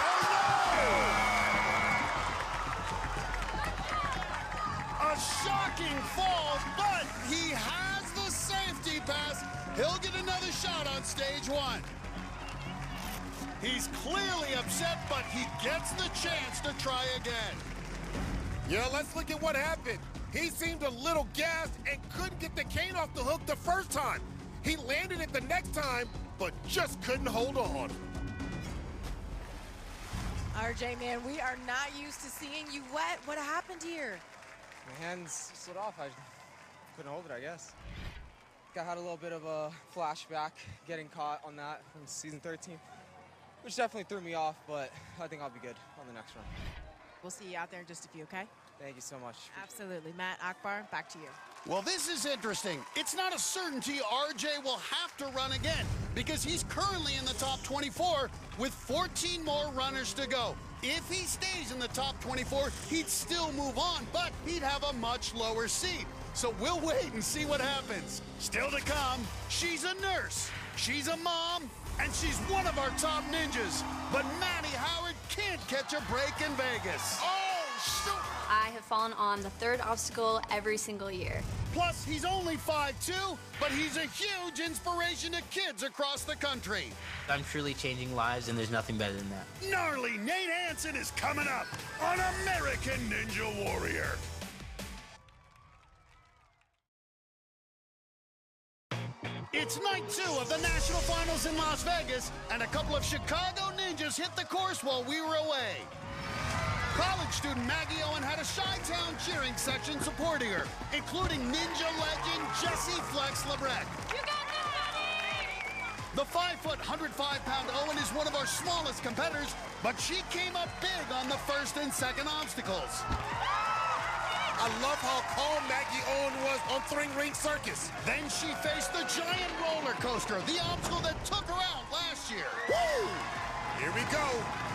A shocking fall, but he has the safety pass. He'll get another shot on stage 1. He's clearly upset, but he gets the chance to try again. Yeah, let's look at what happened. He seemed a little gassed and couldn't get the cane off the hook the first time. He landed it the next time, but just couldn't hold on. RJ, man, we are not used to seeing you wet. What happened here? My hands slid off. I couldn't hold it, I guess. I had a little bit of a flashback getting caught on that from season 13, which definitely threw me off, but I think I'll be good on the next run. We'll see you out there in just a few, okay? Thank you so much. Absolutely. Matt, Akbar, back to you. Well, this is interesting. It's not a certainty RJ will have to run again because he's currently in the top 24 with 14 more runners to go. If he stays in the top 24, he'd still move on, but he'd have a much lower seed. So we'll wait and see what happens. Still to come, she's a nurse, she's a mom, and she's one of our top ninjas. But Maddie Howard can't catch a break in Vegas. Oh, shoot! I have fallen on the third obstacle every single year. Plus, he's only 5'2", but he's a huge inspiration to kids across the country. I'm truly changing lives, and there's nothing better than that. Gnarly Nate Hansen is coming up on American Ninja Warrior. It's night 2 of the National Finals in Las Vegas, and a couple of Chicago ninjas hit the course while we were away. College student Maggie Owen had a Chi-Town cheering section supporting her, including ninja legend Jessie Flex Labreck. You got this, buddy! The 5-foot, 105-pound Owen is one of our smallest competitors, but she came up big on the first and second obstacles. I love how calm Maggie Owen was on Ring Circus. Then she faced the giant roller coaster, the obstacle that took her out last year. Woo! Here we go.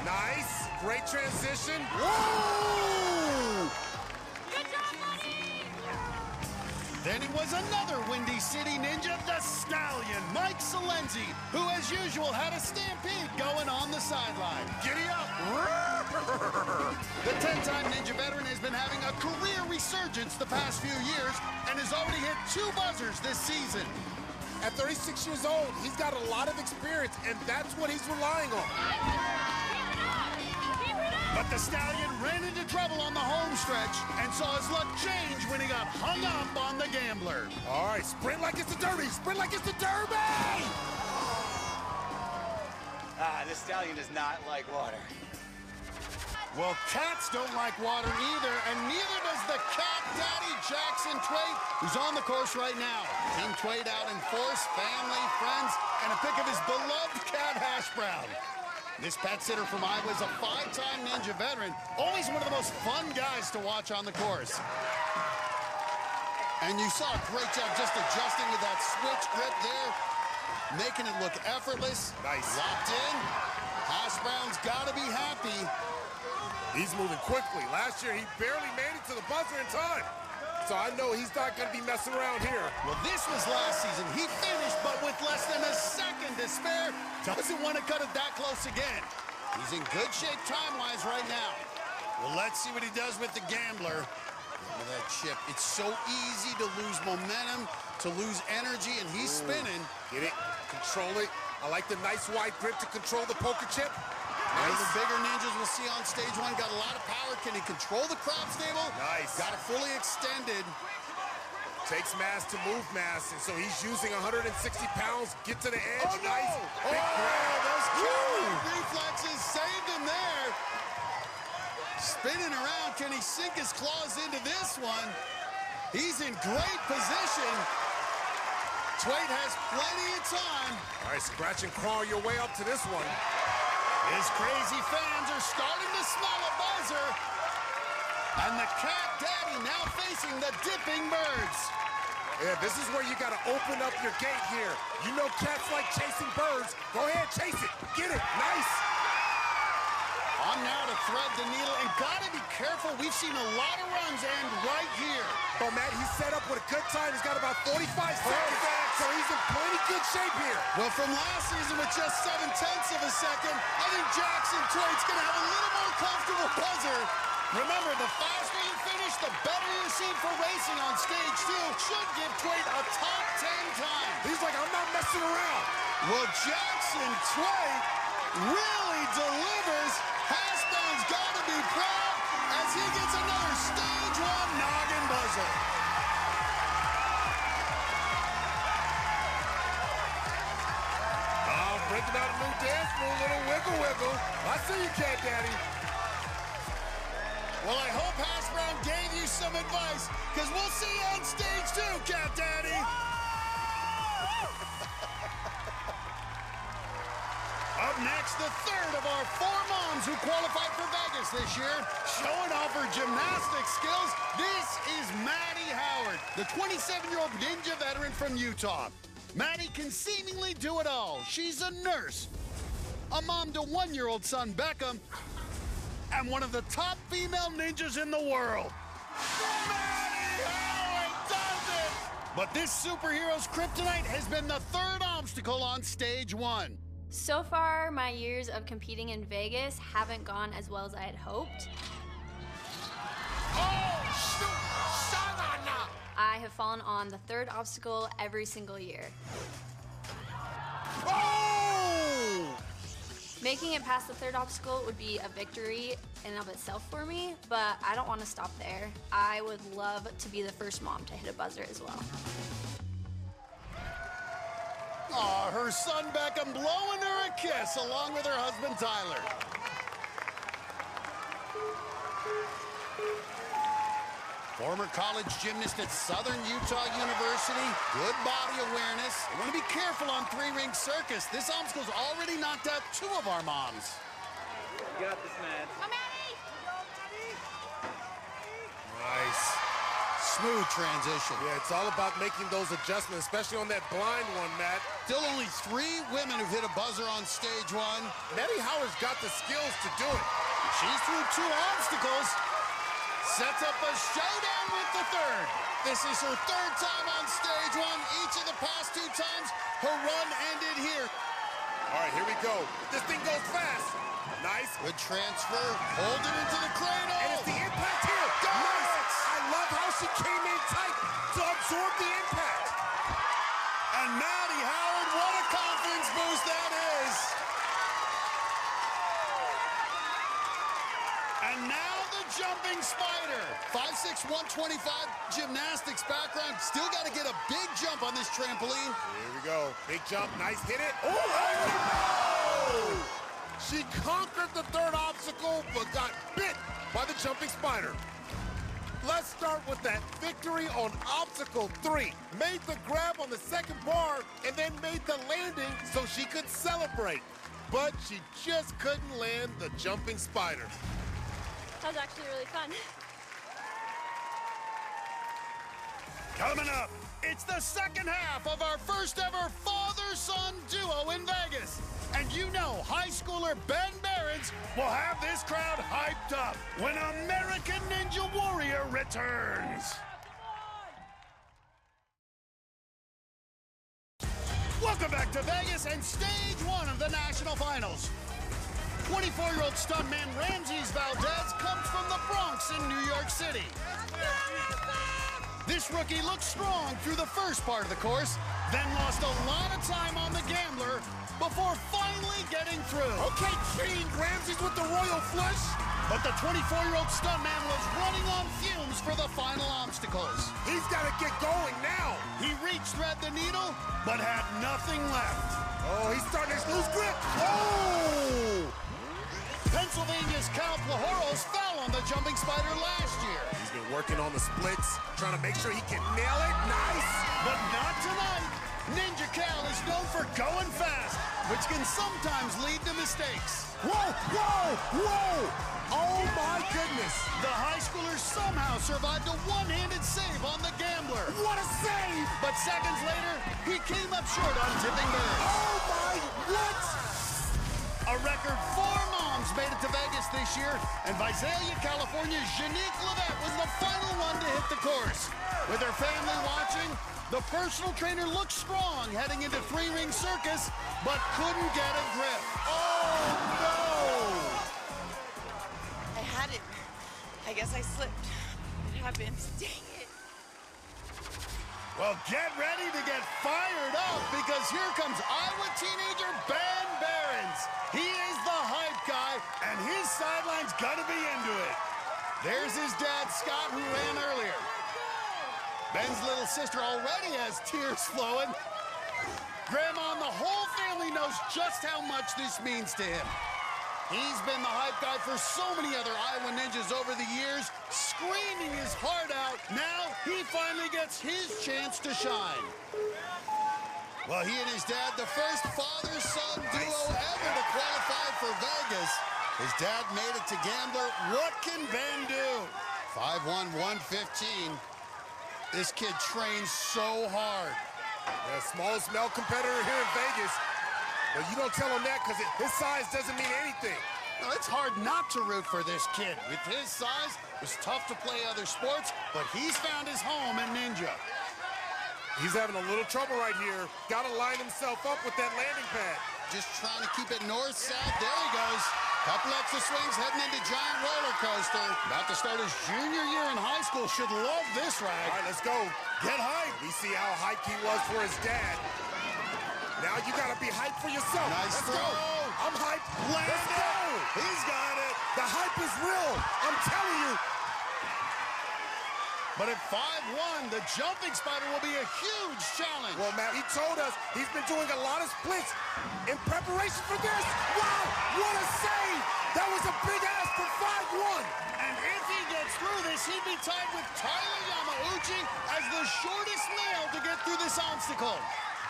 Nice. Great transition. Whoa! Good job, buddy! Then it was another Windy City ninja, the Stallion, Mike Salenzi, who, as usual, had a stampede going on the sideline. Giddy up! The 10-time Ninja veteran has been having a career resurgence the past few years and has already hit 2 buzzers this season. At 36 years old, he's got a lot of experience, and that's what he's relying on. But the Stallion ran into trouble on the home stretch and saw his luck change when he got hung up on the Gambler. All right, sprint like it's the Derby! Sprint like it's the Derby! This Stallion does not like water. Well, cats don't like water either, and neither does the cat daddy Jackson Twait, who's on the course right now. Team Twait out in force, family, friends, and a pic of his beloved cat Hash Brown. This pet sitter from Iowa is a 5-time Ninja veteran, always one of the most fun guys to watch on the course. And you saw a great job just adjusting with that switch grip there, making it look effortless. Nice. Locked in. Hash Brown's got to be happy. He's moving quickly. Last year, he barely made it to the buzzer in time. So I know he's not going to be messing around here. Well, this was last season. He finished, but with less than a second to spare. Doesn't want to cut it that close again. He's in good shape time-wise right now. Well, let's see what he does with the Gambler. Look at that chip. It's so easy to lose momentum, to lose energy, and he's spinning. Get it. Control it. I like the nice wide grip to control the poker chip. One of the bigger ninjas we'll see on stage 1 got a lot of power. Can he control the crab stable? Nice. Got it fully extended. Takes mass to move mass, and so he's using 160 pounds. Get to the edge. Oh, no. Nice. Big grab. Those counter reflexes saved him there. Spinning around, can he sink his claws into this one? He's in great position. Twait has plenty of time. All right, scratch and crawl your way up to this one. His crazy fans are starting to smell a buzzer. And the cat daddy now facing the dipping birds. Yeah, this is where you got to open up your gate here. You know cats like chasing birds. Go ahead, chase it. Get it. Nice. On now to thread the needle, and gotta be careful. We've seen a lot of runs end right here. But Matt, he's set up with a good time. He's got about 45 seconds, so he's in plenty good shape here. Well, from last season with just 0.7 of a second, I think Jackson Twait's gonna have a little more comfortable buzzer. Remember, the faster you finish, the better you're seen for racing on stage 2. Should give Twait a top 10 time. He's like, I'm not messing around. Well, Jackson Twait really delivers. Hasbrown's got to be proud as he gets another stage 1 noggin buzzer. Breaking out a new dance move, little wiggle wiggle. I see you, Cat Daddy. Well, I hope Hasbrown gave you some advice, because we'll see you on stage 2, Cat Daddy. Up next, the third of our 4 moms who qualified for Vegas this year. Showing off her gymnastic skills, this is Maddie Howard, the 27-year-old ninja veteran from Utah. Maddie can seemingly do it all. She's a nurse, a mom to 1-year-old son Beckham, and one of the top female ninjas in the world. Maddie Howard does it! But this superhero's kryptonite has been the third obstacle on stage 1. So far, my years of competing in Vegas haven't gone as well as I had hoped. Oh, shoot! Sha-na-na! I have fallen on the third obstacle every single year. Oh! Making it past the third obstacle would be a victory in and of itself for me, but I don't want to stop there. I would love to be the first mom to hit a buzzer as well. Aw, her son Beckham blowing her a kiss along with her husband Tyler. Former college gymnast at Southern Utah University, good body awareness. You want to be careful on 3-ring circus. This obstacle's already knocked out 2 of our moms. You got this, man. Come, Maddie! Nice. Smooth transition. Yeah, it's all about making those adjustments, especially on that blind one, Matt. Still only 3 women who've hit a buzzer on stage 1. Maddie Howard's got the skills to do it. She's through 2 obstacles. Sets up a showdown with the third. This is her 3rd time on stage 1. Each of the past 2 times, her run ended here. All right, here we go. This thing goes fast. Nice. Good transfer. Hold it into the cradle. And it's the impact here. Nice. I love how she came in tight to absorb the impact. And Maddie Howard, what a confidence boost that is. And now the jumping spider. 5'6", 125 gymnastics background. Still got to get a big jump on this trampoline. Here we go. Big jump. Nice. Hit it. Oh! She conquered the 3rd obstacle, but got bit by the jumping spider. Let's start with that victory on obstacle 3. Made the grab on the 2nd bar and then made the landing so she could celebrate. But she just couldn't land the jumping spider. That was actually really fun. Coming up, it's the 2nd half of our first ever father-son duo in Vegas. And you know high schooler Ben Behrens will have this crowd hyped up when American Ninja Warrior returns. Welcome back to Vegas and stage 1 of the national finals. 24-year-old stuntman Ramses Valdez comes from the Bronx in New York City. This rookie looked strong through the first part of the course, then lost a lot of time on the gambler before finally getting through. Okay, King Ramses with the royal flush. But the 24-year-old stuntman was running on fumes for the final obstacles. He's got to get going now. He reached thread the needle, but had nothing left. Oh, he's starting to lose grip. Oh! Pennsylvania's Cal Plahoros fell on the jumping spider last year. He's been working on the splits, trying to make sure he can nail it. Nice! But not tonight. Ninja Cal is known for going fast, which can sometimes lead to mistakes. Whoa, whoa, whoa! Oh my goodness! The high schooler somehow survived a one-handed save on the gambler. What a save! But seconds later, he came up short on tipping birds. Oh my, what? A record 4 moms made it to Vegas this year, and Visalia, California's Janique Levette was the final one to hit the course. With her family watching, the personal trainer looked strong heading into 3-ring circus, but couldn't get a grip. Oh, no! I had it. I guess I slipped. It happens. Dang it. Well, get ready to get fired up, because here comes Iowa teenager Ben Behrens. He is the hype guy, and his sideline's gonna be into it. There's his dad, Scott, who ran earlier. Ben's little sister already has tears flowing. Grandma and the whole family knows just how much this means to him. He's been the hype guy for so many other Iowa Ninjas over the years, screaming his heart out. Now he finally gets his chance to shine. Well, he and his dad, the first father-son duo ever to qualify for Vegas. His dad made it to Gambler. What can Ben do? 5'1", 115. This kid trains so hard. The smallest male competitor here in Vegas. But you don't tell him that, because his size doesn't mean anything. Now, it's hard not to root for this kid. With his size, it's tough to play other sports, but he's found his home in Ninja. He's having a little trouble right here. Got to line himself up with that landing pad. Just trying to keep it north-south. There he goes. Couple extra swings heading into giant roller coaster. About to start his junior year in high school. Should love this ride. All right, let's go. Get hyped. We see how hyped he was for his dad. Now you got to be hyped for yourself. Nice let's throw. Go. I'm hyped. Let's go. He's got it. The hype is real. I'm telling you. But at 5'1", the jumping spider will be a huge challenge. Well, Matt, he told us he's been doing a lot of splits in preparation for this. Wow, what a save! That was a big ass for 5'1". And if he gets through this, he'd be tied with Tyler Yamauchi as the shortest male to get through this obstacle.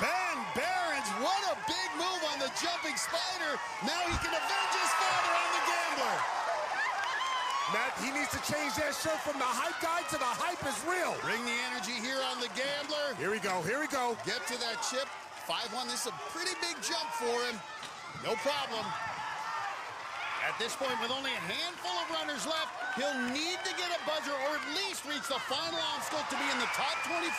Ben Behrens, what a big move on the jumping spider. Now he can avenge his father on the gambler. Matt, he needs to change that shirt from the hype guy to the hype is real. Bring the energy here on the gambler. Here we go, here we go. Get to that chip. 5'1", this is a pretty big jump for him. No problem. At this point, with only a handful of runners left, he'll need to get a buzzer or at least reach the final obstacle to be in the top 24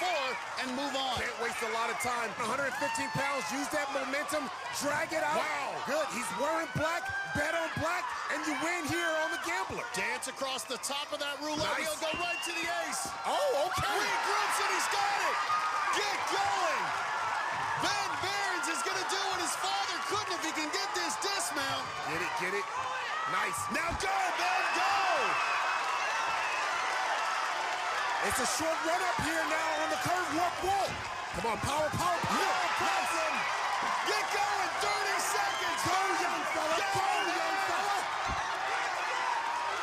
and move on. Can't waste a lot of time. 115 pounds, use that momentum, drag it out. Wow. Good, he's wearing black, bet on black, and you win here on the gambler. Dance across the top of that roulette Nice. wheel, go right to the ace. Oh, okay. Regroups and he's got it. Get going. Ben Behrens is going to do what his father couldn't if he can get this dismount. Get it, get it. Nice. Now go, Ben, go! It's a short run up here now on the curve warp wall. Come on, power, power, power. No problem. Get going, 30 seconds. Go, young fella, go, young fella.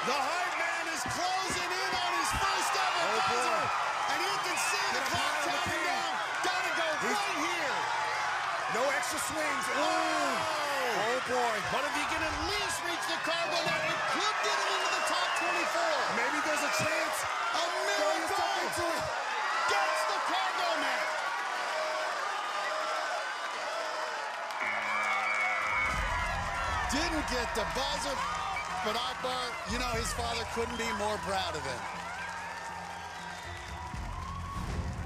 The hype man is closing in on his first ever buzzer. And you can see the clock counting down. Gotta go right here. No extra swings. Oh, boy. But if he can at least reach the cargo net, it could get him into the top 24. Maybe there's a chance. A miracle. Gets the cargo net. Didn't get the buzzer, but Akbar, you know his father couldn't be more proud of him.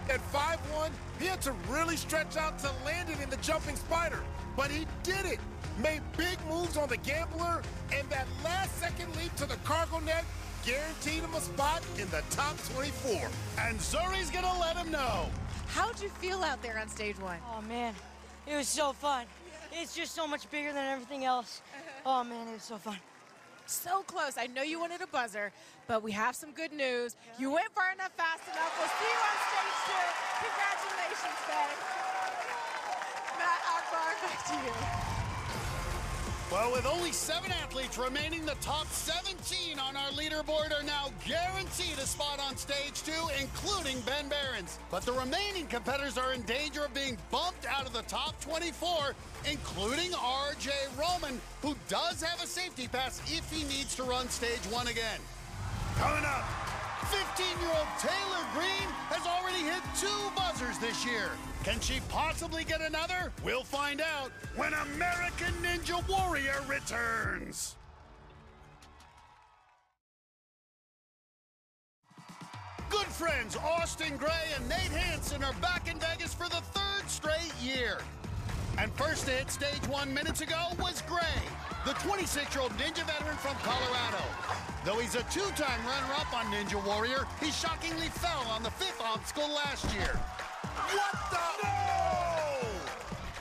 At 5'1", he had to really stretch out to land it in the jumping spider. But he did it. Made big moves on the gambler, and that last-second leap to the cargo net guaranteed him a spot in the top 24. And Zuri's gonna let him know. How'd you feel out there on stage 1? Oh, man, it was so fun. It's just so much bigger than everything else. Oh, man, it was so fun. So close. I know you wanted a buzzer, but we have some good news. You went far enough, fast enough. We'll see you on stage 2. Congratulations, Ben. Matt Akbar, back to you. Well, with only 7 athletes remaining, the top 17 on our leaderboard are now guaranteed a spot on stage 2, including Ben Behrens. But the remaining competitors are in danger of being bumped out of the top 24, including R.J. Roman, who does have a safety pass if he needs to run stage 1 again. Coming up, 15-year-old Taylor Green has already hit 2 buzzers this year. Can she possibly get another? We'll find out when American Ninja Warrior returns. Good friends Austin Gray and Nate Hansen are back in Vegas for the 3rd straight year. And first to hit stage 1 minutes ago was Gray, the 26-year-old Ninja veteran from Colorado. Though he's a 2-time runner-up on Ninja Warrior, he shockingly fell on the 5th obstacle last year. What the? No!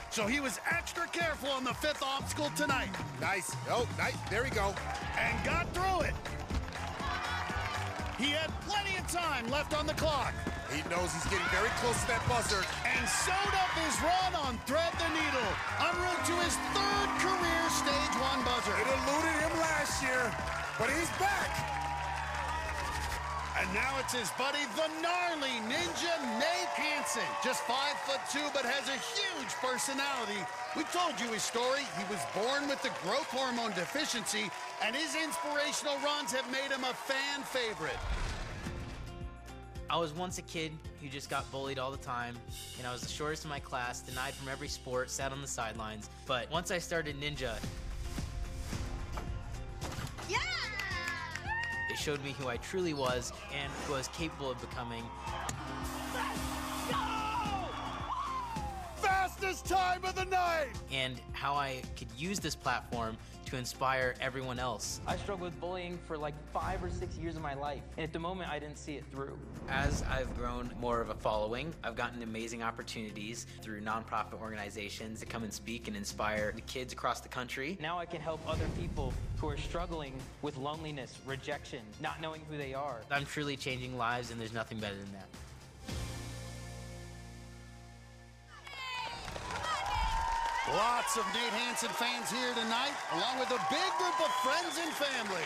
So he was extra careful on the 5th obstacle tonight. Nice. Oh, nice. There we go. And got through it. He had plenty of time left on the clock. He knows he's getting very close to that buzzer. And sewed up his run on Thread the Needle, en route to his 3rd career stage 1 buzzer. It eluded him last year, but he's back. And now it's his buddy, the gnarly Ninja Nate Hansen. Just 5'2", but has a huge personality. We told you his story. He was born with the growth hormone deficiency, and his inspirational runs have made him a fan favorite. I was once a kid who just got bullied all the time, and I was the shortest in my class, denied from every sport, sat on the sidelines. But once I started Ninja, it showed me who I truly was and who I was capable of becoming. Fastest time of the night! And how I could use this platform to inspire everyone else. I struggled with bullying for like 5 or 6 years of my life, and at the moment I didn't see it through. As I've grown more of a following, I've gotten amazing opportunities through nonprofit organizations to come and speak and inspire the kids across the country. Now I can help other people who are struggling with loneliness, rejection, not knowing who they are. I'm truly changing lives, and there's nothing better than that. Lots of Nate Hansen fans here tonight, along with a big group of friends and family.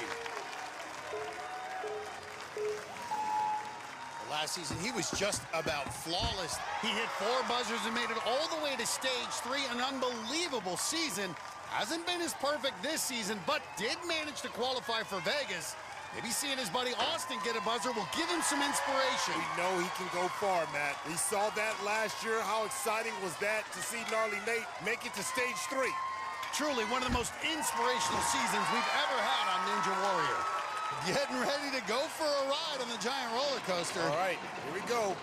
Last season, he was just about flawless. He hit 4 buzzers and made it all the way to stage 3, an unbelievable season. Hasn't been as perfect this season, but did manage to qualify for Vegas. Maybe seeing his buddy Austin get a buzzer will give him some inspiration. We know he can go far, Matt. We saw that last year. How exciting was that to see gnarly Nate make it to stage 3? Truly one of the most inspirational seasons we've ever had on Ninja Warrior. Getting ready to go for a ride on the giant roller coaster. All right, here we go.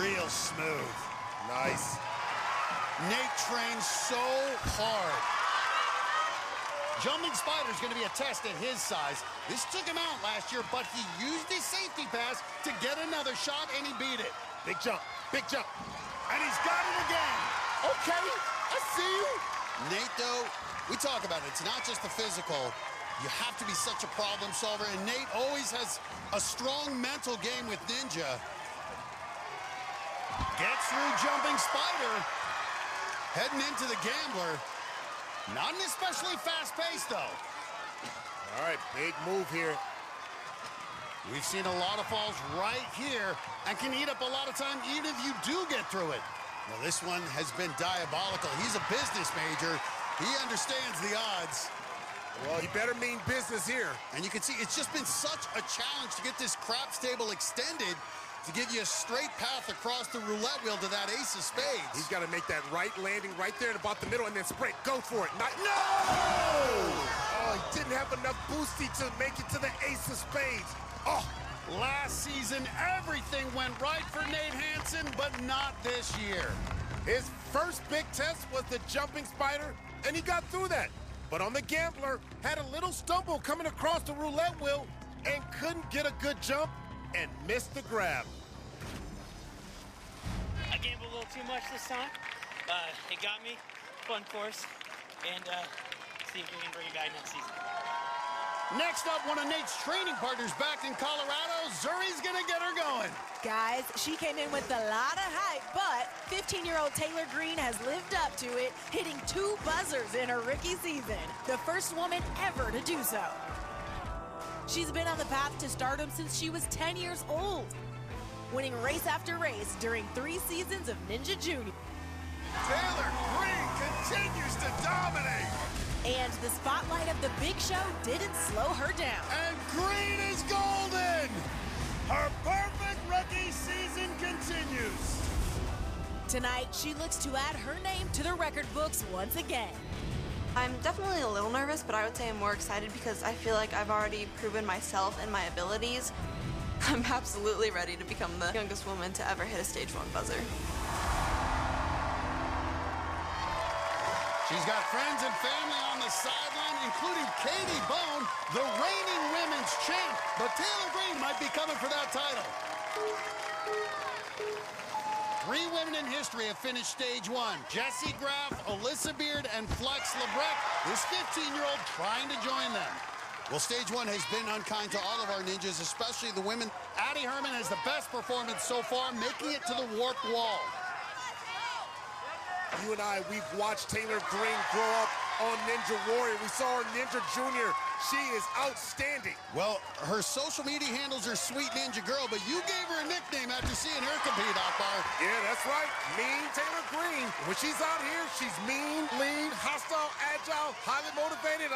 Real smooth. Nice. Nate trains so hard. Jumping Spider's going to be a test at his size. This took him out last year, but he used his safety pass to get another shot, and he beat it. Big jump, big jump. And he's got it again. Okay, I see you. Nate, though, we talk about it. It's not just the physical. You have to be such a problem solver, and Nate always has a strong mental game with Ninja. Gets through Jumping Spider. Heading into the Gambler. Not an especially fast pace, though. All right, big move here. We've seen a lot of falls right here and can eat up a lot of time even if you do get through it. Well, this one has been diabolical. He's a business major. He understands the odds. Well, he better mean business here. And you can see it's just been such a challenge to get this craps table extended to give you a straight path across the roulette wheel to that ace of spades. He's got to make that right landing right there in about the middle and then sprint. Go for it. No! Oh, he didn't have enough boosty to make it to the ace of spades. Oh, last season, everything went right for Nate Hansen, but not this year. His first big test was the Jumping Spider, and he got through that. But on the Gambler, had a little stumble coming across the roulette wheel and couldn't get a good jump and missed the grab. I gambled a little too much this time. It got me. Fun course. And see if we can bring it back next season. Next up, one of Nate's training partners back in Colorado. Zuri's gonna get her going. Guys, she came in with a lot of hype, but 15-year-old Taylor Green has lived up to it, hitting 2 buzzers in her rookie season. The first woman ever to do so. She's been on the path to stardom since she was 10 years old, winning race after race during 3 seasons of Ninja Junior. Taylor Green continues to dominate. And the spotlight of the big show didn't slow her down. And Green is golden! Her perfect rookie season continues. Tonight, she looks to add her name to the record books once again. I'm definitely a little nervous, but I would say I'm more excited because I feel like I've already proven myself and my abilities. I'm absolutely ready to become the youngest woman to ever hit a stage 1 buzzer. She's got friends and family on the sideline, including Katie Bone, the reigning women's champ. But Taylor Green might be coming for that title. 3 women in history have finished stage 1. Jessie Graff, Alyssa Beard, and Flex Lebrecht. This 15-year-old trying to join them. Well, stage 1 has been unkind to all of our ninjas, especially the women. Addie Herman has the best performance so far, making it to the warped wall. You and I, we've watched Taylor Green grow up on Ninja Warrior. We saw her Ninja Junior. She is outstanding. Well, her social media handles are Sweet Ninja Girl, but you gave her a nickname after seeing her compete, Akbar. Yeah, that's right. Mean Taylor Green. When she's out here, she's mean, lean, hostile, agile, highly motivated.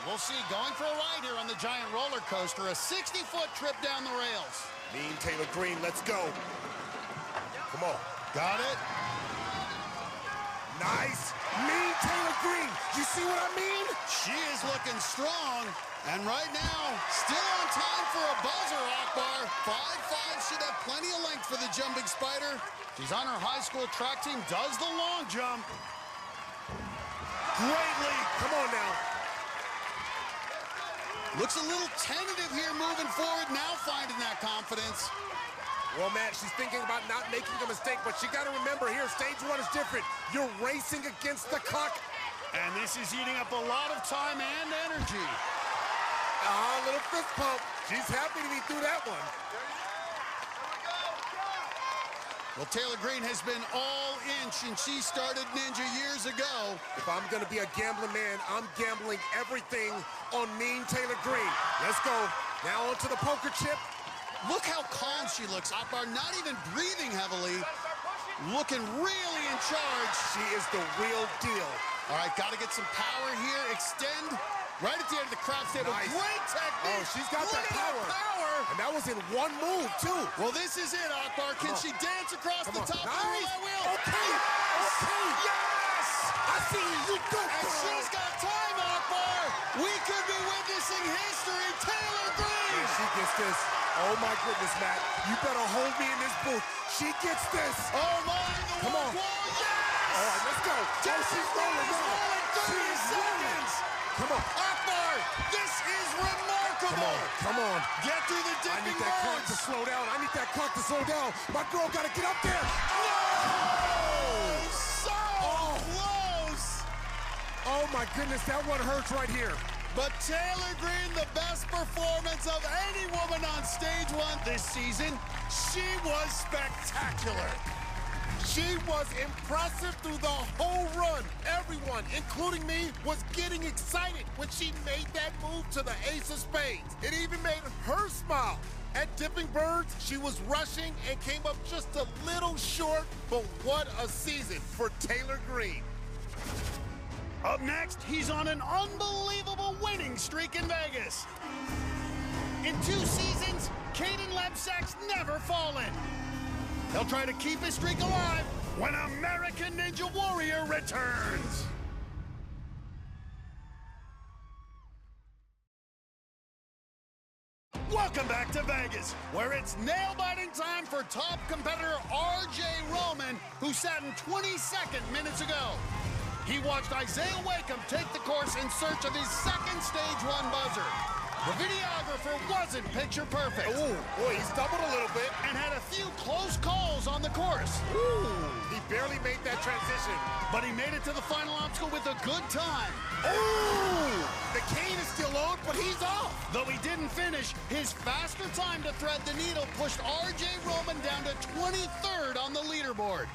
We'll see. Going for a ride here on the giant roller coaster, a 60-foot trip down the rails. Mean Taylor Green, let's go. Come on. Got it. Nice. Mean Taylor Green. You see what I mean? She is looking strong. And right now, still on time for a buzzer, Akbar. 5'5" should have plenty of length for the jumping spider. She's on her high school track team, does the long jump. Great lead. Come on now. Looks a little tentative here moving forward, now finding that confidence. Well, Matt, she's thinking about not making a mistake, but she got to remember here, stage 1 is different. You're racing against the clock. And this is eating up a lot of time and energy. Little fist pump. She's happy to be through that one. Well, Taylor Green has been all in since she started Ninja years ago. If I'm going to be a gambling man, I'm gambling everything on Mean Taylor Green. Let's go. Now onto the poker chip. Look how calm she looks, Akbar, not even breathing heavily. Looking really in charge. She is the real deal. All right, got to get some power here. Extend right at the end of the craps table. Nice. Great technique. Oh, she's got that power. And that was in 1 move, too. Well, this is it, Akbar. Can she dance across the top of the roulette wheel? Okay. Okay. Yes! I see you go. And she's got time, Akbar. We could be witnessing history. Taylor Green. And she gets this. Oh, my goodness, Matt. You better hold me in this booth. She gets this. Oh, my. Come on. Wall, yes! All right, let's go. Oh, she's rolling now. 30 seconds. Come on. Akbar, this is remarkable. Come on. Get through the dipping I need that clock to slow down. I need that clock to slow down. My girl got to get up there. Oh! So close. Oh, my goodness. That one hurts right here. But Taylor Green, the best performance of any woman on stage 1 this season. She was spectacular. She was impressive through the whole run. Everyone, including me, was getting excited when she made that move to the ace of spades. It even made her smile. At Dipping Birds, she was rushing and came up just a little short, but what a season for Taylor Green. Up next, he's on an unbelievable winning streak in Vegas. In 2 seasons, Caden Lebsack's never fallen. He'll try to keep his streak alive when American Ninja Warrior returns. Welcome back to Vegas, where it's nail-biting time for top competitor R.J. Roman, who sat in 22nd minutes ago. He watched Isaiah Wakeham take the course in search of his second stage 1 buzzer. The videographer wasn't picture perfect. Ooh, boy, he's doubled a little bit. And had a few close calls on the course. Ooh, he barely made that transition. But he made it to the final obstacle with a good time. Ooh, the cane is still on, but he's off. Though he didn't finish, his faster time to thread the needle pushed R.J. Roman down to 23rd on the leaderboard.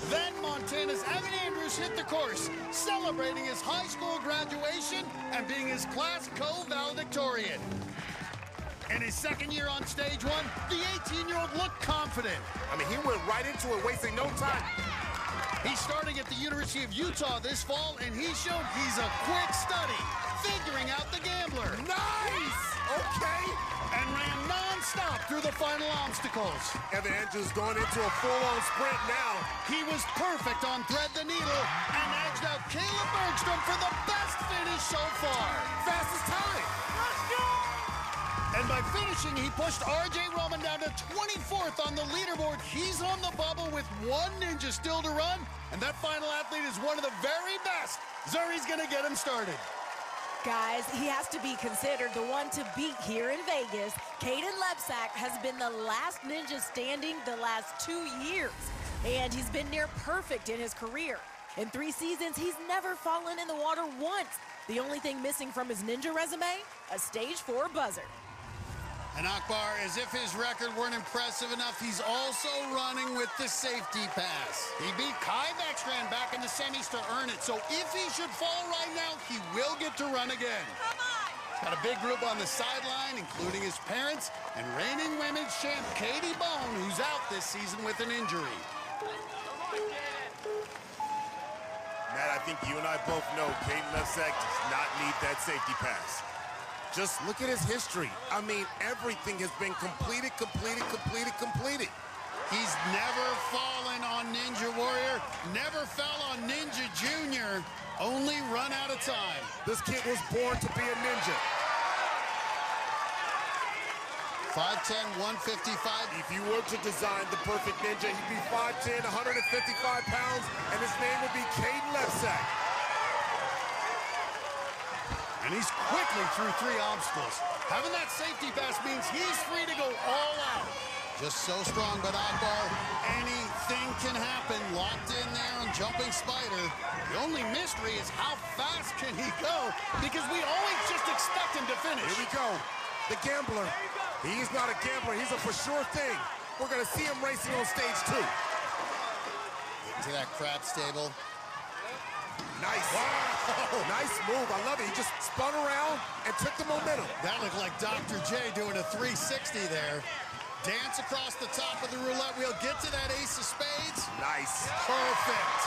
Then Montana's Evan Andrews hit the course, celebrating his high school graduation and being his class co-valedictorian. In his second year on stage one, the 18-year-old looked confident. I mean, he went right into it, wasting no time. He's starting at the University of Utah this fall, and he showed he's a quick study, figuring out the gambler. Nice! Okay. And ran non-stop through the final obstacles. Evan Andrews going into a full-on sprint now. He was perfect on thread the needle and edged out Caleb Bergstrom for the best finish so far. Fastest time. Let's go! And by finishing, he pushed R.J. Roman down to 24th on the leaderboard. He's on the bubble with one ninja still to run, and that final athlete is one of the very best. Zuri's gonna get him started. Guys, he has to be considered the one to beat here in Vegas. Caden Lepsack has been the last ninja standing the last 2 years, and he's been near perfect in his career. In 3 seasons, he's never fallen in the water once. The only thing missing from his ninja resume, a stage 4 buzzer. And Akbar, as if his record weren't impressive enough, he's also running with the safety pass. He beat Kai Beckstrand back in the semis to earn it, so if he should fall right now, he will get to run again. Come on! Got a big group on the sideline, including his parents and reigning women's champ Katie Bone, who's out this season with an injury. Matt, I think you and I both know Caden Lepsack does not need that safety pass. Just look at his history. I mean, everything has been completed. He's never fallen on Ninja Warrior, never fell on Ninja Junior, only run out of time. This kid was born to be a ninja. 5'10", 155. If you were to design the perfect ninja, he'd be 5'10", 155 pounds, and his name would be Caden Lepsack. And he's quickly through 3 obstacles. Having that safety pass means he's free to go all out. Just so strong, but Akbar, anything can happen. Locked in there on Jumping Spider. The only mystery is how fast can he go, because we always just expect him to finish. Here we go. The gambler. He's not a gambler. He's a for sure thing. We're going to see him racing on stage 2. Into that crab stable. Nice. Wow. Nice move. I love it. He just spun around and took the momentum. That looked like Dr. J doing a 360 there. Dance across the top of the roulette wheel. Get to that ace of spades. Nice. Perfect.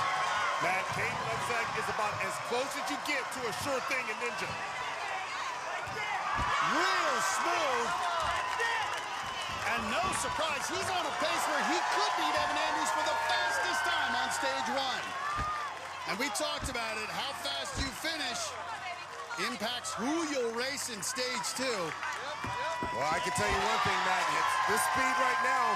Matt, Caden Lepsack is about as close as you get to a sure thing in ninja. Real smooth. And no surprise, he's on a pace where he could beat Evan Andrews for the fastest time on stage 1. And we talked about it, how fast you finish impacts who you'll race in stage 2. Well, I can tell you one thing, Matt. It's this speed right now,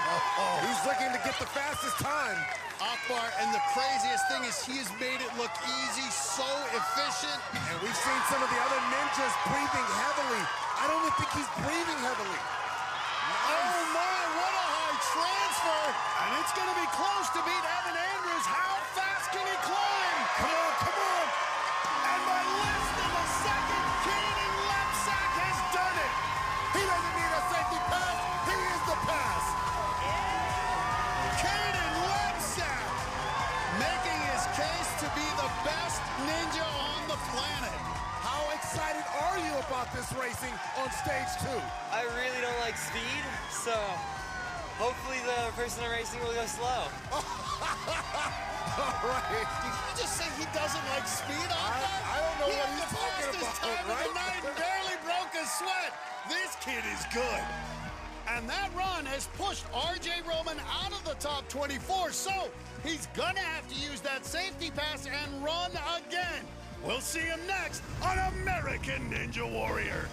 he's looking to get the fastest time. Akbar, and the craziest thing is he has made it look easy, so efficient. And we've seen some of the other ninjas breathing heavily. I don't even think he's breathing heavily. Nice. Oh my, what a high transfer. And it's going to be close to beat Evan Andrews. How fast can he climb? Come on, come on. And by less than a second, Caden Lepsack has done it. He doesn't need a safety pass. He is the pass. Caden Lepsack making his case to be the best ninja on the planet. How excited are you about this racing on stage 2? I really don't like speed, so hopefully the person I'm racing will go slow. All right. Did you just say he doesn't like speed? I don't know what he's talking about, time right? of the night, barely broke a sweat. This kid is good. And that run has pushed R.J. Roman out of the top 24, so he's gonna have to use that safety pass and run again. We'll see him next on American Ninja Warrior.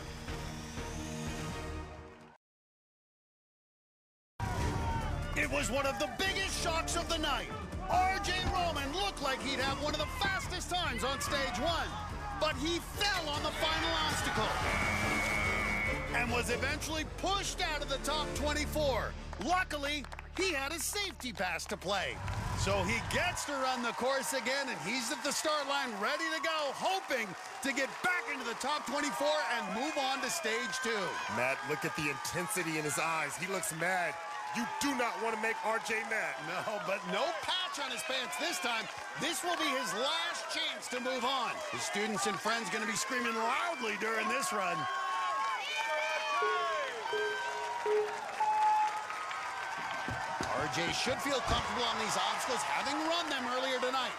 It was one of the biggest shocks of the night. R.J. Roman looked like he'd have one of the fastest times on stage 1, but he fell on the final obstacle. and was eventually pushed out of the top 24. Luckily, he had a safety pass to play. So he gets to run the course again, and he's at the start line ready to go, hoping to get back into the top 24 and move on to stage 2. Matt, look at the intensity in his eyes. He looks mad. You do not want to make RJ mad. No, but no patch on his pants this time. This will be his last chance to move on. His students and friends going to be screaming loudly during this run. RJ should feel comfortable on these obstacles, having run them earlier tonight.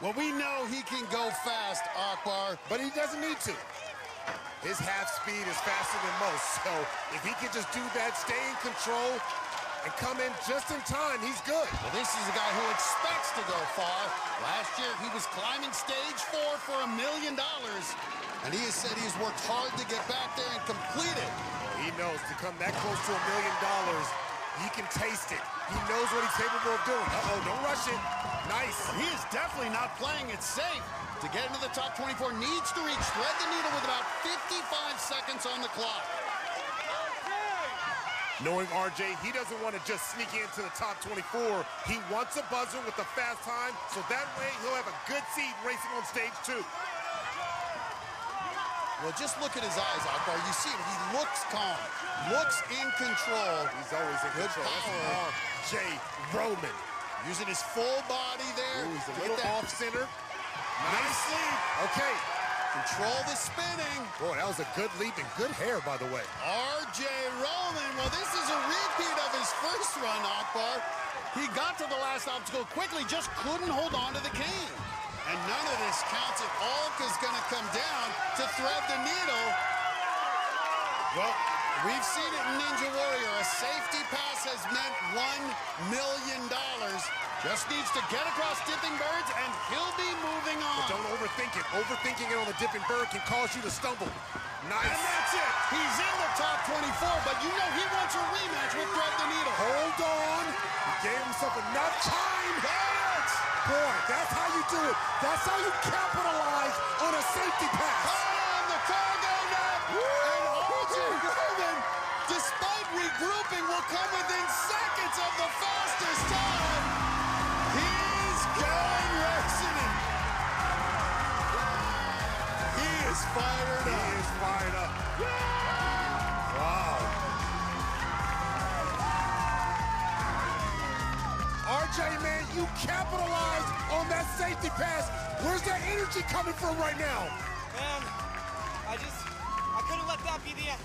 Well, we know he can go fast, Akbar, but he doesn't need to. His half speed is faster than most, so if he can just do that, stay in control, and come in just in time, he's good. Well, this is a guy who expects to go far. Last year, he was climbing stage 4 for $1 million, and he has said he has worked hard to get back there and complete it. He knows to come that close to $1 million, he can taste it. He knows what he's capable of doing. Uh-oh, don't rush it. Nice. Well, he is definitely not playing it safe. To get into the top 24, needs to reach thread the needle with about 55 seconds on the clock. Knowing RJ, he doesn't want to just sneak into the top 24. He wants a buzzer with a fast time, so that way he'll have a good seat racing on stage 2. Well, just look at his eyes, Akbar. You see him. He looks calm, looks in control. He's always in control. That's RJ Roman. Using his full body there. Ooh, he's a little off-center. Nice leap. Okay. Control the spinning. Boy, that was a good leap and good hair, by the way. RJ Roman. Well, this is a repeat of his first run, Akbar. He got to the last obstacle quickly, just couldn't hold on to the cane. And none of this counts if Ulk is going to come down to thread the needle. Well, we've seen it in Ninja Warrior. A safety pass has meant $1 million. Just needs to get across dipping birds, and he'll be moving on. But don't overthink it. Overthinking it on the dipping bird can cause you to stumble. Nice. And that's it. He's in the top 24, but you know he wants a rematch with Thread the Needle. Hold on. He gave himself enough time. That's it. Boy, that's how you do it. That's how you capitalize on a safety pass. On the cargo net. And RJ Roman, despite regrouping, will come within seconds of the fastest time. He's going racing it. He is fired up. He is fired up. Wow. RJ, man, you capitalized on that safety pass. Where's that energy coming from right now? Man, I couldn't let that be the end.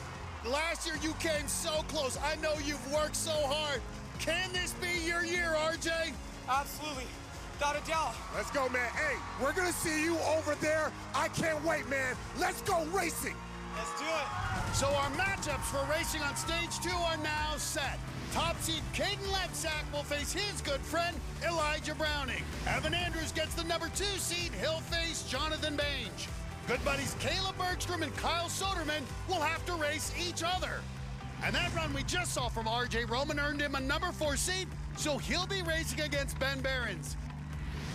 Last year you came so close. I know you've worked so hard. Can this be your year, RJ? Absolutely. Without a doubt. Let's go, man. Hey, we're going to see you over there. I can't wait, man. Let's go racing. Let's do it. So our matchups for racing on stage 2 are now set. Top seed Caden Lebsack will face his good friend, Elijah Browning. Evan Andrews gets the number 2 seed. He'll face Jonathan Bange. Good buddies Caleb Bergstrom and Kyle Soderman will have to race each other. And that run we just saw from RJ Roman earned him a number 4 seed, so he'll be racing against Ben Behrens.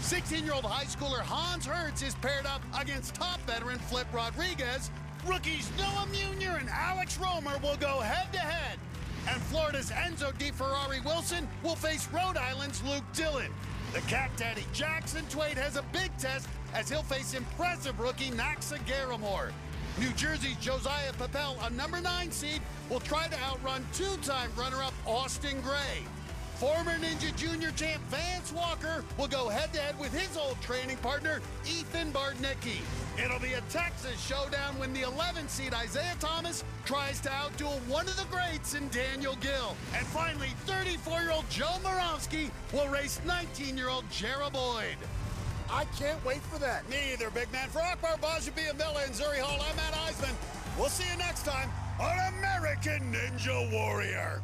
16-year-old high schooler Hans Hertz is paired up against top veteran Flip Rodriguez. Rookies Noah Munier and Alex Romer will go head-to-head. And Florida's Enzo DeFerrari Wilson will face Rhode Island's Luke Dillon. The Cat Daddy Jackson Twade has a big test as he'll face impressive rookie Naxa Garamore. New Jersey's Josiah Papel, a number 9 seed, will try to outrun 2-time runner-up Austin Gray. Former Ninja Junior champ Vance Walker will go head-to-head with his old training partner, Ethan Bardnicki. It'll be a Texas showdown when the 11 seed Isaiah Thomas tries to outduel one of the greats in Daniel Gill. And finally, 34-year-old Joe Moravsky will race 19-year-old Jera Boyd. I can't wait for that. Me either, big man. For Akbar Bajabiamila and Zuri Hall, I'm Matt Eisman. We'll see you next time on American Ninja Warrior.